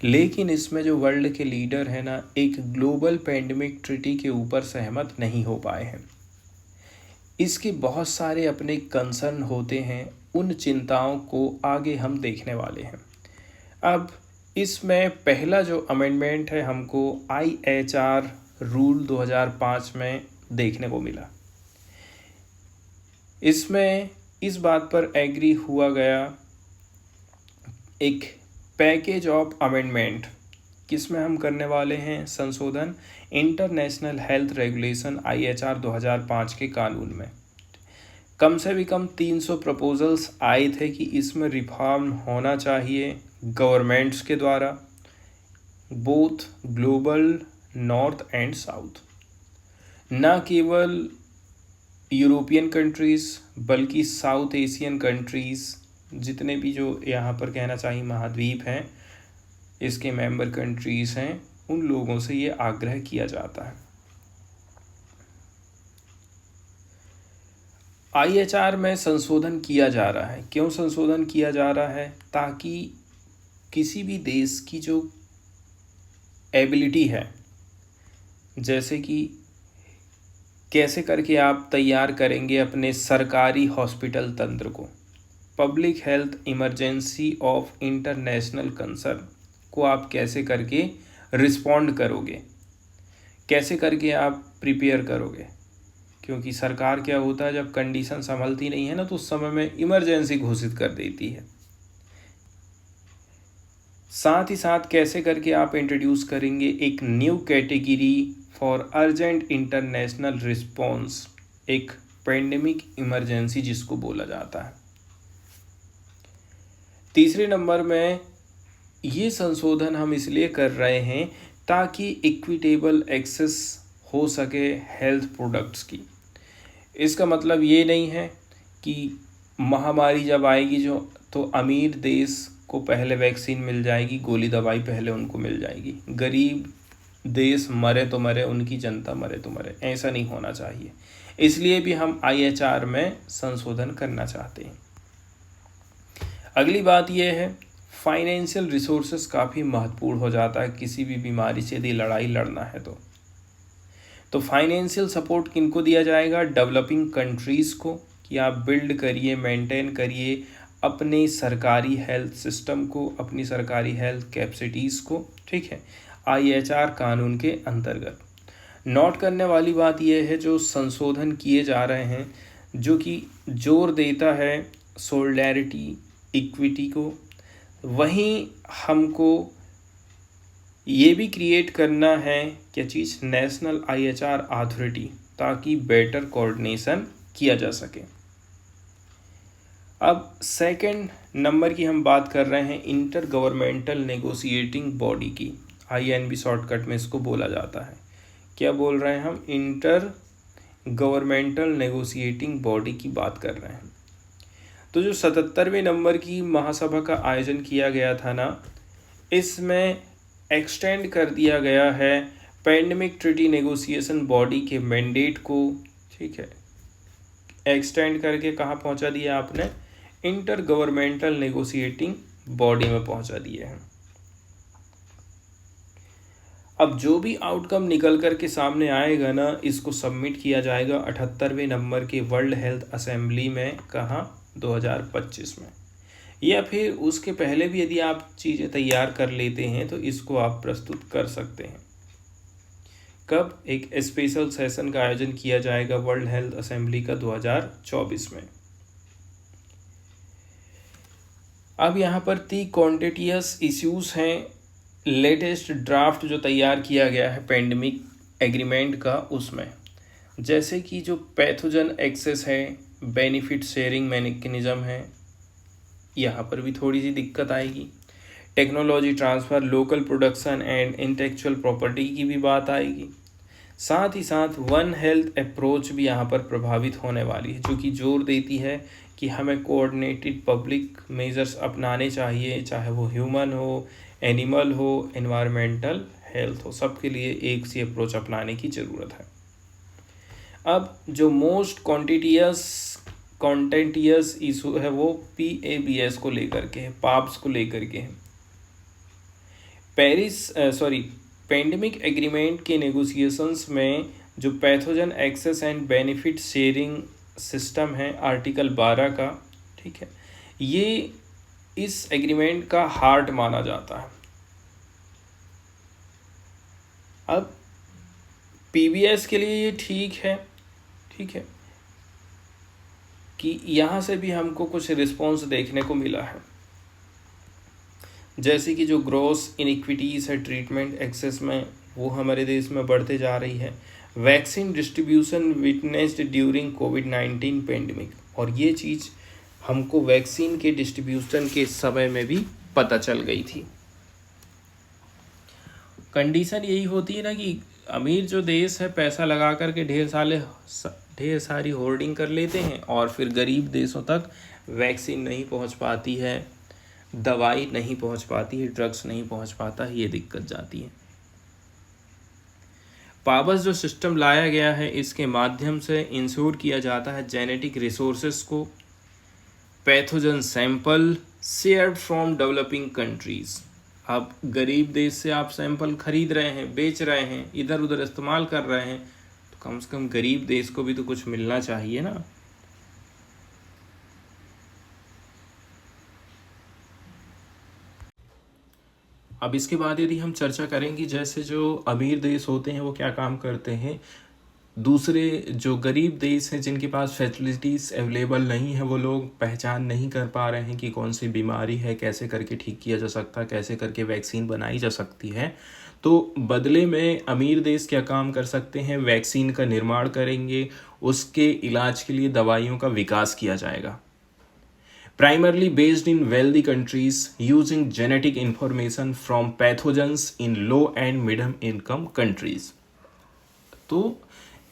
लेकिन इसमें जो वर्ल्ड के लीडर हैं ना, एक ग्लोबल पेंडेमिक ट्रीटी के ऊपर सहमत नहीं हो पाए हैं। इसके बहुत सारे अपने कंसर्न होते हैं, उन चिंताओं को आगे हम देखने वाले हैं। अब इसमें पहला जो अमेंडमेंट है हमको IHR रूल 2005 में देखने को मिला। इसमें इस बात पर एग्री हुआ गया एक पैकेज ऑफ अमेंडमेंट, किसमें हम करने वाले हैं संशोधन, इंटरनेशनल हेल्थ रेगुलेशन IHR 2005 के कानून में। कम से भी कम 300 प्रपोजल्स आए थे कि इसमें रिफॉर्म होना चाहिए गवर्नमेंट्स के द्वारा, both global north and south, न केवल यूरोपियन कंट्रीज़ बल्कि साउथ एशियन कंट्रीज़, जितने भी जो यहाँ पर कहना चाहिए महाद्वीप हैं, इसके मेंबर कंट्रीज़ हैं, उन लोगों से ये आग्रह किया जाता है। IHR में संशोधन किया जा रहा है। क्यों संशोधन किया जा रहा है? ताकि किसी भी देश की जो एबिलिटी है, जैसे कि कैसे करके आप तैयार करेंगे अपने सरकारी हॉस्पिटल तंत्र को, public health emergency of international concern को आप कैसे करके रिस्पॉन्ड करोगे, कैसे करके आप प्रिपेयर करोगे। क्योंकि सरकार क्या होता है, जब कंडीशन संभलती नहीं है ना, तो उस समय में इमरजेंसी घोषित कर देती है। साथ ही साथ कैसे करके आप इंट्रोड्यूस करेंगे एक new category for urgent international response, एक पेंडेमिक इमरजेंसी जिसको बोला जाता है। तीसरे नंबर में ये संशोधन हम इसलिए कर रहे हैं ताकि इक्विटेबल एक्सेस हो सके हेल्थ प्रोडक्ट्स की। इसका मतलब ये नहीं है कि महामारी जब आएगी जो तो अमीर देश को पहले वैक्सीन मिल जाएगी, गोली दवाई पहले उनको मिल जाएगी, गरीब देश मरे तो मरे, उनकी जनता मरे तो मरे, ऐसा नहीं होना चाहिए। इसलिए भी हम IHR में संशोधन करना चाहते हैं। अगली बात यह है, फाइनेंशियल रिसोर्सेस काफ़ी महत्वपूर्ण हो जाता है किसी भी बीमारी से यदि लड़ाई लड़ना है तो फाइनेंशियल सपोर्ट किनको दिया जाएगा? डेवलपिंग कंट्रीज़ को, कि आप बिल्ड करिए, मेंटेन करिए अपने सरकारी हेल्थ सिस्टम को, अपनी सरकारी हेल्थ कैपेसिटीज़ को, ठीक है, IHR कानून के अंतर्गत। नोट करने वाली बात यह है, जो संशोधन किए जा रहे हैं जो कि जोर देता है सोलिडेरिटी, इक्विटी को, वहीं हमको ये भी क्रिएट करना है क्या चीज़, नेशनल IHR अथॉरिटी, ताकि बेटर कोऑर्डिनेशन किया जा सके। अब सेकंड नंबर की हम बात कर रहे हैं इंटर गवर्नमेंटल नेगोशिएटिंग बॉडी की, INB शॉर्टकट में इसको बोला जाता है। क्या बोल रहे हैं हम? इंटर गवर्नमेंटल नेगोशिएटिंग बॉडी की बात कर रहे हैं। तो जो 77वें नंबर की महासभा का आयोजन किया गया था ना, इसमें एक्सटेंड कर दिया गया है पेंडेमिक ट्रीटी नेगोशिएशन बॉडी के मैंडेट को, ठीक है, एक्सटेंड करके कहाँ पहुँचा दिया आपने? इंटर गवर्नमेंटल नेगोशिएटिंग बॉडी में पहुँचा दिए हैं। अब जो भी आउटकम निकल कर के सामने आएगा ना, इसको सबमिट किया जाएगा 78वें नंबर के वर्ल्ड हेल्थ असेंबली में, कहाँ? 2025 में, या फिर उसके पहले भी यदि आप चीज़ें तैयार कर लेते हैं तो इसको आप प्रस्तुत कर सकते हैं। कब? एक स्पेशल सेशन का आयोजन किया जाएगा वर्ल्ड हेल्थ असेंबली का 2024 में। अब यहाँ पर 3 क्वांटिटियस इश्यूज हैं। लेटेस्ट ड्राफ्ट जो तैयार किया गया है पेंडेमिक एग्रीमेंट का, उसमें जैसे कि जो पैथोजन एक्सेस है, बेनिफिट शेयरिंग मैकेनिज्म है, यहाँ पर भी थोड़ी सी दिक्कत आएगी। Technology transfer, local production and intellectual property की भी बात आएगी। साथ ही साथ वन हेल्थ अप्रोच भी यहाँ पर प्रभावित होने वाली है, जो कि जोर देती है कि हमें कोऑर्डिनेटेड पब्लिक मेजर्स अपनाने चाहिए, चाहे वो ह्यूमन हो, एनिमल हो, एनवायरमेंटल हेल्थ हो, सबके लिए एक सी अप्रोच अपनाने की ज़रूरत है। अब जो मोस्ट कॉन्टेंटियस इशू है वो PABS को लेकर के है, पाब्स को लेकर के है। पेंडेमिक एग्रीमेंट के नेगोशिएशंस में जो pathogen access and benefit sharing system है आर्टिकल 12 का, ठीक है, ये इस एग्रीमेंट का हार्ट माना जाता है। अब PBS के लिए ये ठीक है कि यहाँ से भी हमको कुछ रिस्पॉन्स देखने को मिला है, जैसे कि जो ग्रॉस इनइक्विटीज़ है ट्रीटमेंट एक्सेस में, वो हमारे देश में बढ़ते जा रही है। वैक्सीन डिस्ट्रीब्यूशन विटनेस्ड ड्यूरिंग कोविड-19 पेंडेमिक, और ये चीज़ हमको वैक्सीन के डिस्ट्रीब्यूशन के समय में भी पता चल गई थी। कंडीशन यही होती है ना कि अमीर जो देश है पैसा लगा करके ढेर सारी होर्डिंग कर लेते हैं, और फिर गरीब देशों तक वैक्सीन नहीं पहुंच पाती है, दवाई नहीं पहुंच पाती है, ड्रग्स नहीं पहुंच पाता है, ये दिक्कत जाती है। पाबस जो सिस्टम लाया गया है, इसके माध्यम से इंश्योर किया जाता है जेनेटिक रिसोर्सेस को, pathogen sample share from developing countries. अब गरीब देश से आप सैंपल खरीद रहे हैं, बेच रहे हैं, इधर उधर इस्तेमाल कर रहे हैं, तो कम से कम गरीब देश को भी तो कुछ मिलना चाहिए ना। अब इसके बाद यदि हम चर्चा करेंगे, जैसे जो अमीर देश होते हैं वो क्या काम करते हैं, दूसरे जो गरीब देश हैं जिनके पास फैसिलिटीज़ अवेलेबल नहीं है, वो लोग पहचान नहीं कर पा रहे हैं कि कौन सी बीमारी है, कैसे करके ठीक किया जा सकता है, कैसे करके वैक्सीन बनाई जा सकती है। तो बदले में अमीर देश क्या काम कर सकते हैं, वैक्सीन का निर्माण करेंगे, उसके इलाज के लिए दवाइयों का विकास किया जाएगा, primarily based in wealthy countries using genetic information from pathogens in low and medium income countries। तो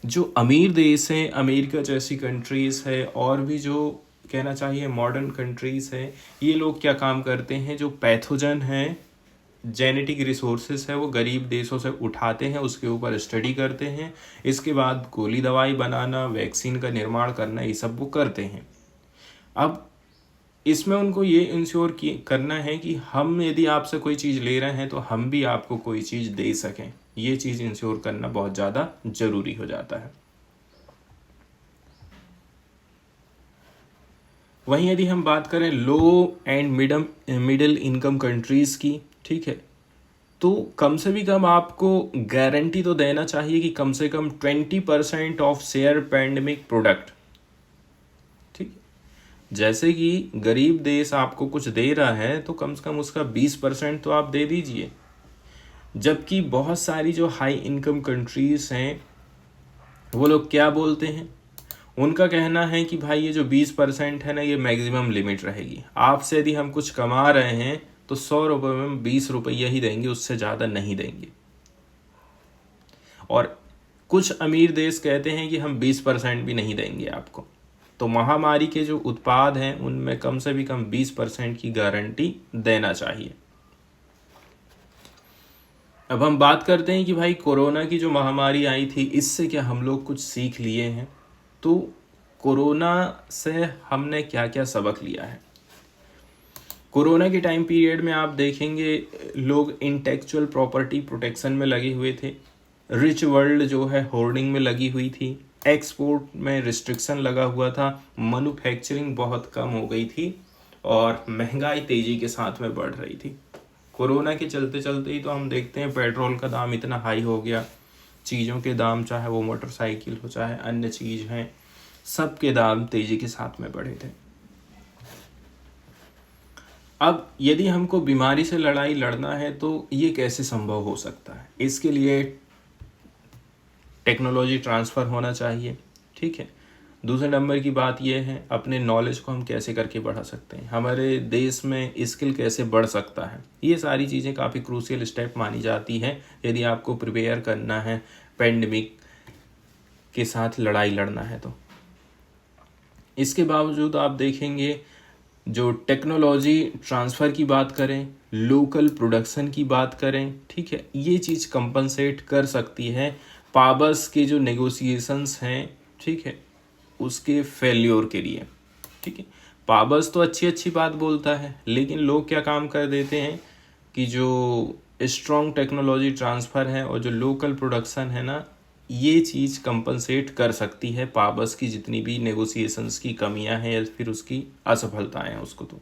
जो अमीर देश हैं, अमेरिका जैसी कंट्रीज़ है, और भी जो कहना चाहिए मॉडर्न कंट्रीज़ है, ये लोग क्या काम करते हैं, जो पैथोजन है, जेनेटिक रिसोर्सेस है, वो गरीब देशों से उठाते हैं, उसके ऊपर स्टडी करते हैं, इसके बाद गोली दवाई बनाना, वैक्सीन का निर्माण करना, ये सब वो करते हैं। अब इसमें उनको ये इंश्योर करना है कि हम यदि आपसे कोई चीज़ ले रहे हैं तो हम भी आपको कोई चीज़ दे सकें, ये चीज़ इंश्योर करना बहुत ज़्यादा ज़रूरी हो जाता है। वहीं यदि हम बात करें लो एंड मिडिल इनकम कंट्रीज़ की, ठीक है, तो कम से भी कम आपको गारंटी तो देना चाहिए कि कम से कम 20% ऑफ शेयर पेंडेमिक प्रोडक्ट, जैसे कि गरीब देश आपको कुछ दे रहा है तो कम से कम उसका 20% तो आप दे दीजिए। जबकि बहुत सारी जो हाई इनकम कंट्रीज़ हैं वो लोग क्या बोलते हैं, उनका कहना है कि भाई ये जो 20% है ना, ये मैक्सिमम लिमिट रहेगी। आपसे यदि हम कुछ कमा रहे हैं तो 100 रुपये में 20 रुपये ही देंगे, उससे ज़्यादा नहीं देंगे। और कुछ अमीर देश कहते हैं कि हम 20% भी नहीं देंगे आपको। तो महामारी के जो उत्पाद हैं उनमें कम से भी कम 20% की गारंटी देना चाहिए। अब हम बात करते हैं कि भाई कोरोना की जो महामारी आई थी, इससे क्या हम लोग कुछ सीख लिए हैं। तो कोरोना से हमने क्या क्या सबक लिया है। कोरोना के टाइम पीरियड में आप देखेंगे लोग इंटेलेक्चुअल प्रॉपर्टी प्रोटेक्शन में लगे हुए थे, रिच वर्ल्ड जो है होर्डिंग में लगी हुई थी, एक्सपोर्ट में रिस्ट्रिक्शन लगा हुआ था, मैन्युफैक्चरिंग बहुत कम हो गई थी, और महंगाई तेज़ी के साथ में बढ़ रही थी। कोरोना के चलते चलते ही तो हम देखते हैं पेट्रोल का दाम इतना हाई हो गया, चीज़ों के दाम, चाहे वो मोटरसाइकिल हो चाहे अन्य चीज़ हैं, सब के दाम तेज़ी के साथ में बढ़े थे। अब यदि हमको बीमारी से लड़ाई लड़ना है तो ये कैसे संभव हो सकता है? इसके लिए टेक्नोलॉजी ट्रांसफ़र होना चाहिए, ठीक है। दूसरे नंबर की बात यह है अपने नॉलेज को हम कैसे करके बढ़ा सकते हैं, हमारे देश में स्किल कैसे बढ़ सकता है। ये सारी चीज़ें काफ़ी क्रूशियल स्टेप मानी जाती हैं यदि आपको प्रिपेयर करना है पेंडेमिक के साथ लड़ाई लड़ना है तो। इसके बावजूद आप देखेंगे जो टेक्नोलॉजी ट्रांसफ़र की बात करें, लोकल प्रोडक्शन की बात करें, ठीक है, ये चीज़ कंपनसेट कर सकती है पाबस के जो नेगोशिएशंस हैं, ठीक है, उसके फेल्योर के लिए, ठीक है। पाबस तो अच्छी अच्छी बात बोलता है, लेकिन लोग क्या काम कर देते हैं कि जो स्ट्रॉन्ग टेक्नोलॉजी ट्रांसफ़र है और जो लोकल प्रोडक्शन है ना, ये चीज़ कंपनसेट कर सकती है पाबस की जितनी भी नेगोशिएशंस की कमियां हैं या फिर उसकी असफलताएं हैं उसको। तो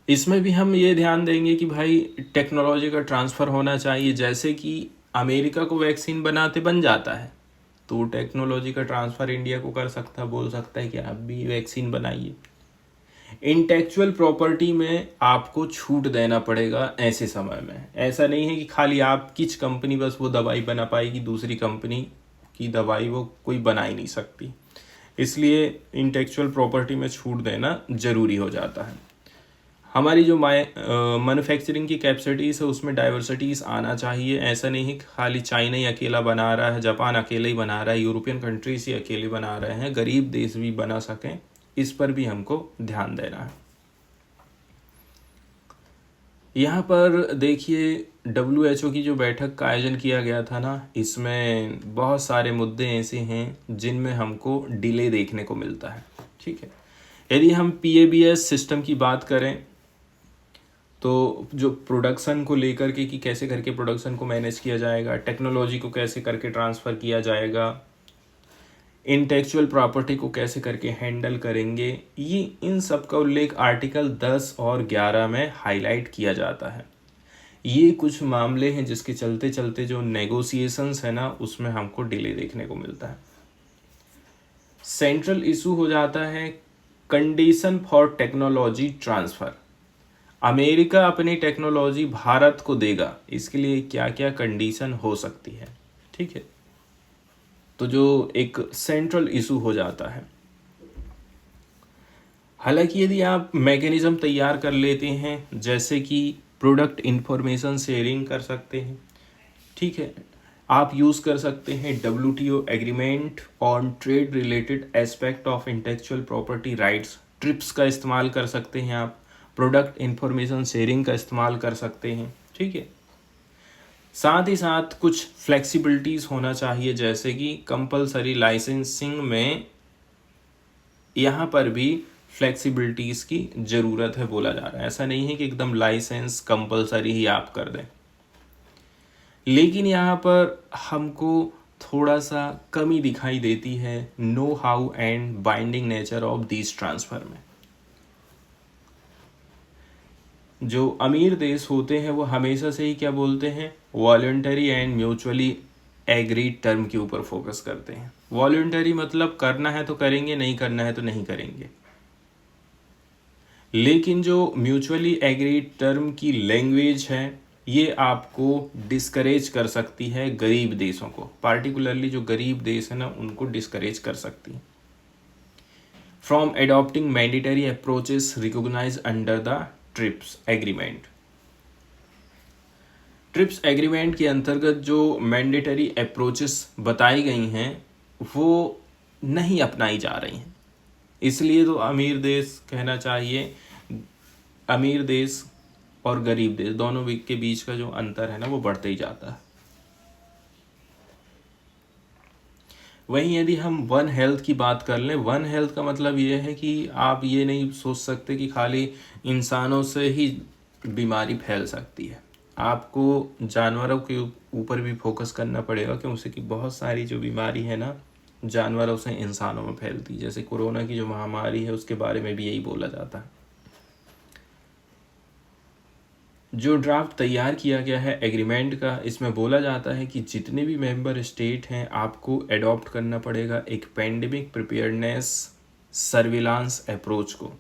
इसमें भी हम ये ध्यान देंगे कि भाई टेक्नोलॉजी का ट्रांसफ़र होना चाहिए। जैसे कि अमेरिका को वैक्सीन बनाते बन जाता है, तो टेक्नोलॉजी का ट्रांसफ़र इंडिया को कर सकता है, बोल सकता है कि आप भी वैक्सीन बनाइए। इंटेलेक्चुअल प्रॉपर्टी में आपको छूट देना पड़ेगा ऐसे समय में। ऐसा नहीं है कि खाली आप किस कंपनी बस वो दवाई बना पाएगी, दूसरी कंपनी की दवाई वो कोई बना ही नहीं सकती। इसलिए इंटेलेक्चुअल प्रॉपर्टी में छूट देना ज़रूरी हो जाता है। हमारी जो मैन्युफैक्चरिंग की कैपेसिटीज़ है उसमें डाइवर्सिटीज़ आना चाहिए। ऐसा नहीं है कि खाली चाइना ही अकेला बना रहा है, जापान अकेले ही बना रहा है, यूरोपियन कंट्रीज ही अकेले बना रहे हैं, गरीब देश भी बना सकें, इस पर भी हमको ध्यान देना है। यहाँ पर देखिए WHO की जो बैठक का आयोजन किया गया था ना, इसमें बहुत सारे मुद्दे ऐसे हैं जिनमें हमको डिले देखने को मिलता है, ठीक है। यदि हम PABS सिस्टम की बात करें तो जो प्रोडक्शन को लेकर के कि कैसे करके प्रोडक्शन को मैनेज किया जाएगा, टेक्नोलॉजी को कैसे करके ट्रांसफ़र किया जाएगा, इंटेलेक्चुअल प्रॉपर्टी को कैसे करके हैंडल करेंगे, ये इन सब का उल्लेख आर्टिकल 10 और 11 में हाईलाइट किया जाता है। ये कुछ मामले हैं जिसके चलते चलते जो नेगोशिएशंस है ना, उसमें हमको डिले देखने को मिलता है। सेंट्रल इशू हो जाता है condition for technology transfer. America अपनी टेक्नोलॉजी भारत को देगा, इसके लिए क्या क्या कंडीशन हो सकती है, ठीक है। तो जो एक सेंट्रल इशू हो जाता है। हालांकि यदि आप मैकेनिज्म तैयार कर लेते हैं, जैसे कि प्रोडक्ट इंफॉर्मेशन शेयरिंग कर सकते हैं, ठीक है, आप यूज़ कर सकते हैं WTO agreement on trade related aspect of intellectual property rights, trips का इस्तेमाल कर सकते हैं, आप प्रोडक्ट इंफॉर्मेशन शेयरिंग का इस्तेमाल कर सकते हैं, ठीक है। साथ ही साथ कुछ फ्लेक्सिबिलिटीज़ होना चाहिए, जैसे कि कंपलसरी लाइसेंसिंग में यहाँ पर भी फ्लेक्सिबिलिटीज़ की ज़रूरत है बोला जा रहा है। ऐसा नहीं है कि एकदम लाइसेंस कंपलसरी ही आप कर दें, लेकिन यहाँ पर हमको थोड़ा सा कमी दिखाई देती है know how and binding nature of this transfer में। जो अमीर देश होते हैं वो हमेशा से ही क्या बोलते हैं, voluntary and mutually agreed term के ऊपर फोकस करते हैं। वॉलंटरी मतलब करना है तो करेंगे, नहीं करना है तो नहीं करेंगे। लेकिन जो म्यूचुअली एग्रीड टर्म की लैंग्वेज है ये आपको डिस्करेज कर सकती है गरीब देशों को, पार्टिकुलरली जो गरीब देश है ना उनको डिस्करेज कर सकती है from adopting mandatory approaches recognise under the TRIPS agreement. TRIPS agreement के अंतर्गत जो मैंडेटरी अप्रोचेस बताई गई हैं वो नहीं अपनाई जा रही हैं। इसलिए तो अमीर देश कहना चाहिए, अमीर देश और गरीब देश दोनों के बीच का जो अंतर है ना वो बढ़ते ही जाता है। वहीं यदि हम वन हेल्थ की बात कर लें, वन हेल्थ का मतलब ये है कि आप ये नहीं सोच सकते कि खाली इंसानों से ही बीमारी फैल सकती है, आपको जानवरों के ऊपर भी फोकस करना पड़ेगा, क्योंकि कि बहुत सारी जो बीमारी है ना जानवरों से इंसानों में फैलती है। जैसे कोरोना की जो महामारी है उसके बारे में भी यही बोला जाता है। जो ड्राफ्ट तैयार किया गया है एग्रीमेंट का, इसमें बोला जाता है कि जितने भी मेंबर स्टेट हैं आपको एडॉप्ट करना पड़ेगा एक पेंडेमिक प्रिपेयर्डनेस सर्विलांस अप्रोच को,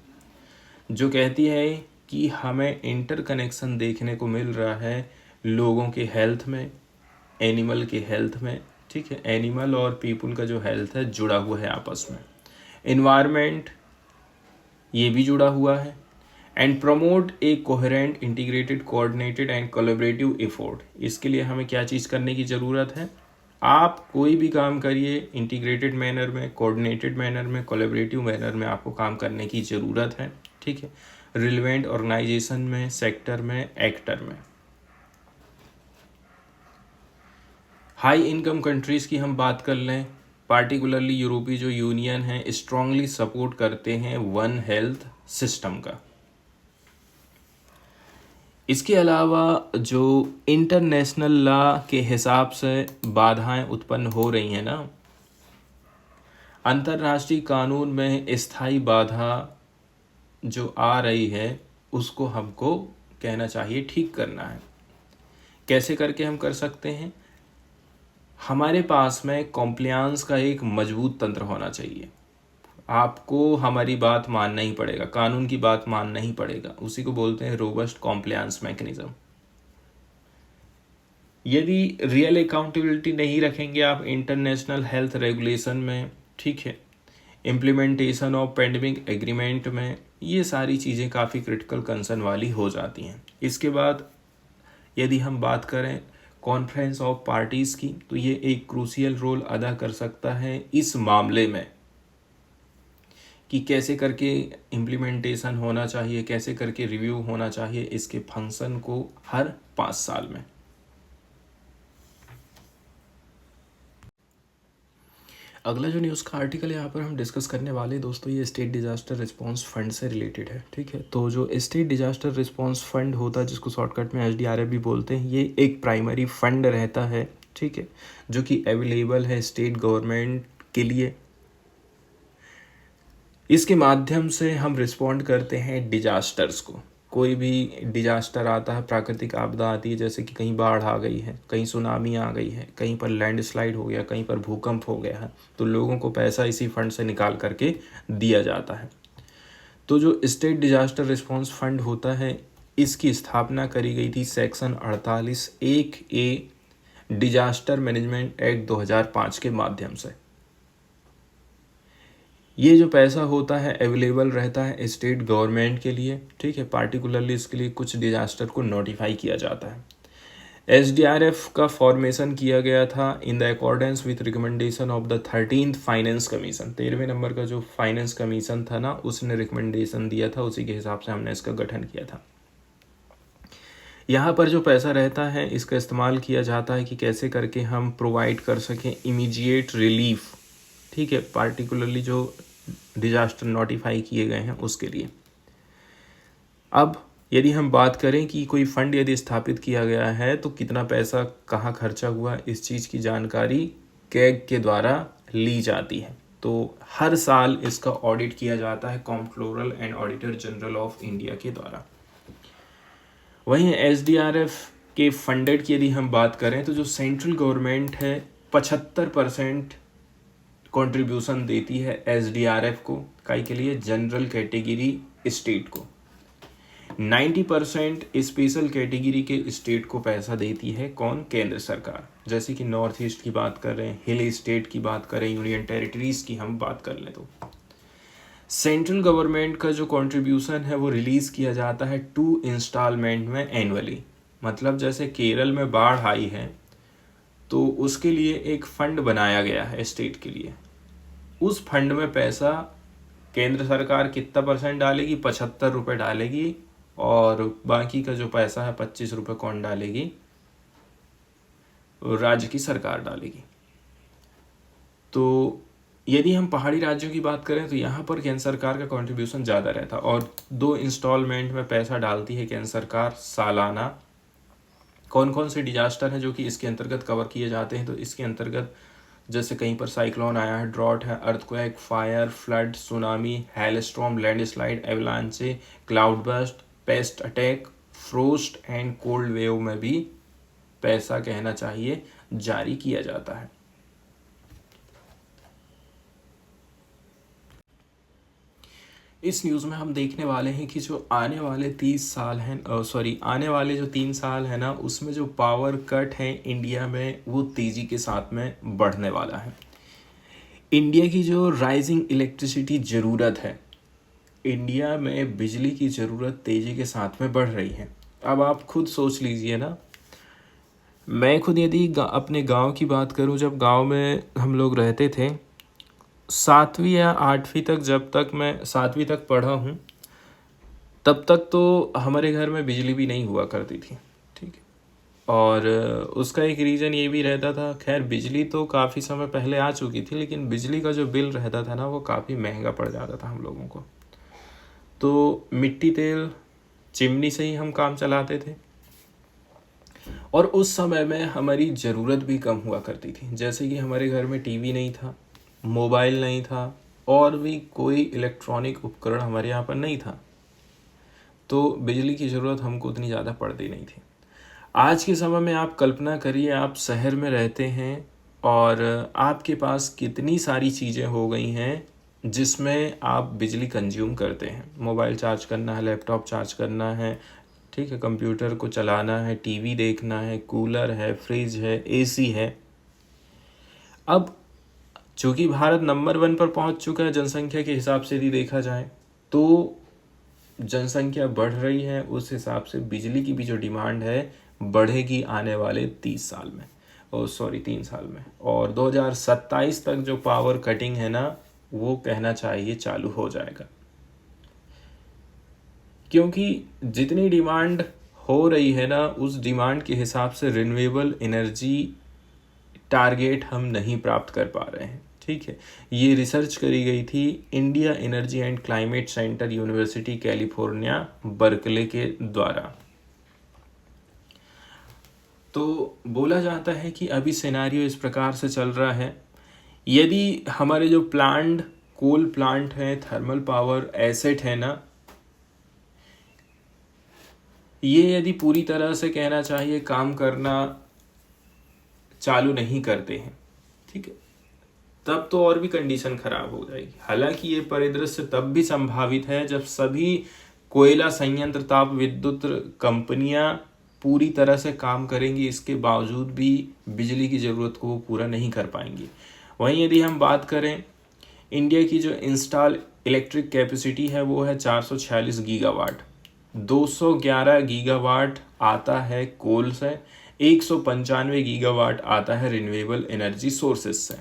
जो कहती है कि हमें इंटरकनेक्शन देखने को मिल रहा है लोगों के हेल्थ में, एनिमल के हेल्थ में, ठीक है, एनिमल और पीपल का जो हेल्थ है जुड़ा हुआ है आपस में, इन्वायरमेंट ये भी जुड़ा हुआ है, and promote A coherent integrated coordinated and collaborative effort. इसके लिए हमें क्या चीज़ करने की ज़रूरत है, आप कोई भी काम करिए इंटीग्रेटेड मैनर में, कोऑर्डिनेटेड मैनर में, कोलैबोरेटिव मैनर में आपको काम करने की ज़रूरत है, ठीक है, रिलेवेंट ऑर्गेनाइजेशन में, सेक्टर में, एक्टर में। हाई इनकम कंट्रीज़ की हम बात कर लें, पार्टिकुलरली यूरोपीय जो यूनियन है स्ट्रांगली सपोर्ट करते हैं वन हेल्थ सिस्टम का। इसके अलावा जो इंटरनेशनल लॉ के हिसाब से बाधाएं उत्पन्न हो रही हैं ना, अंतर्राष्ट्रीय कानून में स्थायी बाधा जो आ रही है उसको हमको कहना चाहिए ठीक करना है। कैसे करके हम कर सकते हैं, हमारे पास में कॉम्प्लायंस का एक मजबूत तंत्र होना चाहिए। आपको हमारी बात मानना ही पड़ेगा, कानून की बात मानना ही पड़ेगा, उसी को बोलते हैं रोबस्ट कॉम्प्लायंस मैकेनिज्म। यदि रियल अकाउंटेबिलिटी नहीं रखेंगे आप इंटरनेशनल हेल्थ रेगुलेशन में, ठीक है, इम्प्लीमेंटेशन ऑफ पेंडेमिक एग्रीमेंट में, ये सारी चीज़ें काफ़ी क्रिटिकल कंसर्न वाली हो जाती हैं। इसके बाद यदि हम बात करें कॉन्फ्रेंस ऑफ पार्टीज़ की, तो ये एक क्रूशियल रोल अदा कर सकता है इस मामले में कि कैसे करके इम्प्लीमेंटेशन होना चाहिए, कैसे करके रिव्यू होना चाहिए इसके फंक्शन को हर 5 साल में। अगला जो न्यूज़ का आर्टिकल यहाँ पर हम डिस्कस करने वाले दोस्तों, ये स्टेट डिजास्टर रिस्पांस फंड से रिलेटेड है, ठीक है। तो जो स्टेट डिजास्टर रिस्पांस फंड होता है, जिसको शॉर्टकट में SDRF भी बोलते हैं, ये एक प्राइमरी फंड रहता है, ठीक है, जो कि अवेलेबल है स्टेट गवर्नमेंट के लिए। इसके माध्यम से हम रिस्पॉन्ड करते हैं डिजास्टर्स को। कोई भी डिजास्टर आता है, प्राकृतिक आपदा आती है, जैसे कि कहीं बाढ़ आ गई है, कहीं सुनामी आ गई है, कहीं पर लैंडस्लाइड हो गया, कहीं पर भूकंप हो गया है, तो लोगों को पैसा इसी फंड से निकाल करके दिया जाता है। तो जो स्टेट डिजास्टर रिस्पॉन्स फंड होता है, इसकी स्थापना करी गई थी section 48(1)(a) disaster management act 2005 के माध्यम से। ये जो पैसा होता है अवेलेबल रहता है स्टेट गवर्नमेंट के लिए, ठीक है, पार्टिकुलरली इसके लिए कुछ डिजास्टर को नोटिफाई किया जाता है। SDRF का फॉर्मेशन किया गया था in the accordance with recommendation of the 13th finance commission. 13वें नंबर का जो फाइनेंस कमीशन था ना, उसने रिकमेंडेशन दिया था, उसी के हिसाब से हमने इसका गठन किया था। यहाँ पर जो पैसा रहता है इसका इस्तेमाल किया जाता है कि कैसे करके हम प्रोवाइड कर सकें इमीडिएट रिलीफ, ठीक है, पार्टिकुलरली जो डिजास्टर नोटिफाई किए गए हैं उसके लिए। अब यदि हम बात करें कि कोई फंड यदि स्थापित किया गया है तो कितना पैसा कहाँ खर्चा हुआ, इस चीज़ की जानकारी कैग के द्वारा ली जाती है। तो हर साल इसका ऑडिट किया जाता है comptroller and auditor general of India के द्वारा। वहीं SDRF के फंडेड की यदि हम बात करें तो जो सेंट्रल गवर्नमेंट है 75% कंट्रीब्यूशन देती है SDRF को, काई के लिए जनरल कैटेगरी स्टेट को, 90% स्पेशल कैटेगरी के स्टेट को पैसा देती है कौन, केंद्र सरकार। जैसे कि नॉर्थ ईस्ट की बात कर रहे हैं, हिल स्टेट की बात करें, यूनियन टेरिटरीज की हम बात कर लें, तो सेंट्रल गवर्नमेंट का जो कंट्रीब्यूशन है वो रिलीज किया जाता है 2 इंस्टॉलमेंट में एनुअली। मतलब जैसे केरल में बाढ़ आई है तो उसके लिए एक फंड बनाया गया है स्टेट के लिए, उस फंड में पैसा केंद्र सरकार कितना % डालेगी, 75 रुपये डालेगी, और बाकी का जो पैसा है 25 रुपये कौन डालेगी, राज्य की सरकार डालेगी। तो यदि हम पहाड़ी राज्यों की बात करें तो यहाँ पर केंद्र सरकार का कंट्रीब्यूशन ज़्यादा रहता, और 2 इंस्टॉलमेंट में पैसा डालती है केंद्र सरकार सालाना। कौन कौन से डिजास्टर हैं जो कि इसके अंतर्गत कवर किए जाते हैं, तो इसके अंतर्गत जैसे कहीं पर साइक्लोन आया है, ड्रॉट है, earthquake, fire, flood, tsunami, hailstorm, landslide, एवलांचे, cloud burst, paste attack, frost and cold wave में भी पैसा कहना चाहिए जारी किया जाता है। इस न्यूज़ में हम देखने वाले हैं कि जो आने वाले 30 साल हैं आने वाले जो 3 साल है ना, उसमें जो पावर कट है इंडिया में वो तेज़ी के साथ में बढ़ने वाला है। इंडिया की जो राइजिंग इलेक्ट्रिसिटी ज़रूरत है, इंडिया में बिजली की ज़रूरत तेज़ी के साथ में बढ़ रही है। अब आप खुद सोच लीजिए ना, मैं खुद यदि अपने गांव की बात करूं, जब गांव में हम लोग रहते थे 7वीं या 8वीं तक, जब तक मैं 7वीं तक पढ़ा हूँ तब तक तो हमारे घर में बिजली भी नहीं हुआ करती थी, ठीक है। और उसका एक रीज़न ये भी रहता था, खैर बिजली तो काफ़ी समय पहले आ चुकी थी, लेकिन बिजली का जो बिल रहता था ना वो काफ़ी महंगा पड़ जाता था हम लोगों को। तो मिट्टी तेल चिमनी से ही हम काम चलाते थे, और उस समय में हमारी ज़रूरत भी कम हुआ करती थी। जैसे कि हमारे घर में टीवी नहीं था, मोबाइल नहीं था, और भी कोई इलेक्ट्रॉनिक उपकरण हमारे यहाँ पर नहीं था, तो बिजली की ज़रूरत हमको उतनी ज़्यादा पड़ती नहीं थी। आज के समय में आप कल्पना करिए, आप शहर में रहते हैं और आपके पास कितनी सारी चीज़ें हो गई हैं जिसमें आप बिजली कंज्यूम करते हैं। मोबाइल चार्ज करना है, लैपटॉप चार्ज करना है, ठीक है, कंप्यूटर को चलाना है, टीवी देखना है, कूलर है, फ्रिज है, एसी है। अब चूँकि भारत नंबर 1 पर पहुंच चुका है जनसंख्या के हिसाब से यदि देखा जाए, तो जनसंख्या बढ़ रही है, उस हिसाब से बिजली की भी जो डिमांड है बढ़ेगी आने वाले 3 साल में। और 2027 तक जो पावर कटिंग है ना, वो कहना चाहिए चालू हो जाएगा, क्योंकि जितनी डिमांड हो रही है ना, उस डिमांड के हिसाब से रिन्यूएबल एनर्जी टारगेट हम नहीं प्राप्त कर पा रहे हैं, ठीक है। ये रिसर्च करी गई थी India energy and climate centre, university California Berkeley के द्वारा। तो बोला जाता है कि अभी सिनेरियो इस प्रकार से चल रहा है, यदि हमारे जो कोल प्लांट है, थर्मल पावर एसेट है ना, ये यदि पूरी तरह से कहना चाहिए काम करना चालू नहीं करते हैं, ठीक है, तब तो और भी कंडीशन खराब हो जाएगी। हालांकि ये परिदृश्य तब भी संभावित है जब सभी कोयला संयंत्र, ताप विद्युत कंपनियां पूरी तरह से काम करेंगी, इसके बावजूद भी बिजली की ज़रूरत को वो पूरा नहीं कर पाएंगी। वहीं यदि हम बात करें, इंडिया की जो इंस्टॉल इलेक्ट्रिक कैपेसिटी है वो है 446 गीगावाट। 211 गीगावाट आता है कोल से, 195 गीगावाट आता है रिन्यूएबल एनर्जी सोर्सेस से,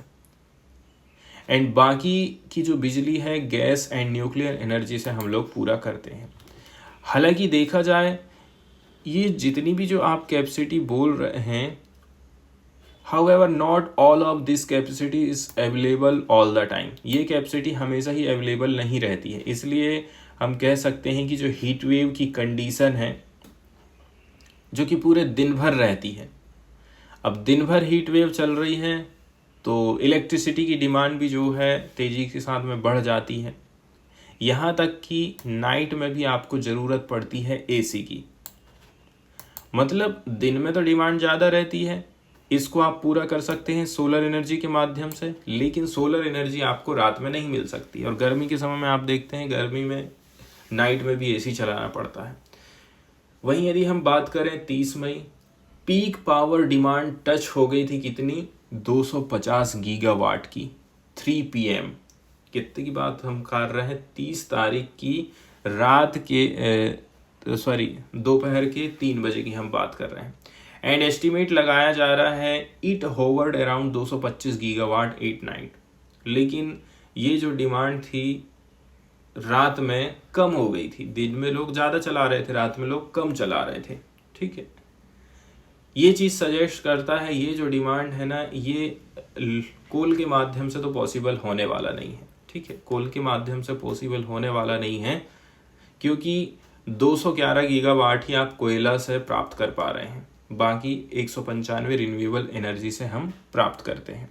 एंड बाकी की जो बिजली है गैस एंड न्यूक्लियर एनर्जी से हम लोग पूरा करते हैं। हालांकि देखा जाए, ये जितनी भी जो आप कैपेसिटी बोल रहे हैं, however not all of this capacity is available all the time। ये कैपेसिटी हमेशा ही अवेलेबल नहीं रहती है, इसलिए हम कह सकते हैं कि जो हीट वेव की कंडीशन है, जो कि पूरे दिन भर रहती है, अब दिन भर हीट वेव चल रही है तो इलेक्ट्रिसिटी की डिमांड भी जो है तेज़ी के साथ में बढ़ जाती है। यहाँ तक कि नाइट में भी आपको ज़रूरत पड़ती है एसी की। मतलब दिन में तो डिमांड ज़्यादा रहती है, इसको आप पूरा कर सकते हैं सोलर एनर्जी के माध्यम से, लेकिन सोलर एनर्जी आपको रात में नहीं मिल सकती। और गर्मी के समय में आप देखते हैं, गर्मी में नाइट में भी एसी चलाना पड़ता है। वहीं यदि हम बात करें 30 मई, पीक पावर डिमांड टच हो गई थी कितनी, 250 गीगावाट की 3 PM। कितने की बात हम कर रहे हैं, 30 तारीख की रात के दोपहर के 3 बजे की हम बात कर रहे हैं। एंड एस्टिमेट लगाया जा रहा है it hovered around 225 gigawatt at night. लेकिन ये जो डिमांड थी रात में कम हो गई थी, दिन में लोग ज़्यादा चला रहे थे, रात में लोग कम चला रहे थे, ठीक है। ये चीज़ सजेस्ट करता है, ये जो डिमांड है ना, ये कोल के माध्यम से तो पॉसिबल होने वाला नहीं है, ठीक है। कोल के माध्यम से पॉसिबल होने वाला नहीं है, क्योंकि 211 गीगावाट ही आप कोयला से प्राप्त कर पा रहे हैं, बाकी 195 रिन्यूएबल एनर्जी से हम प्राप्त करते हैं।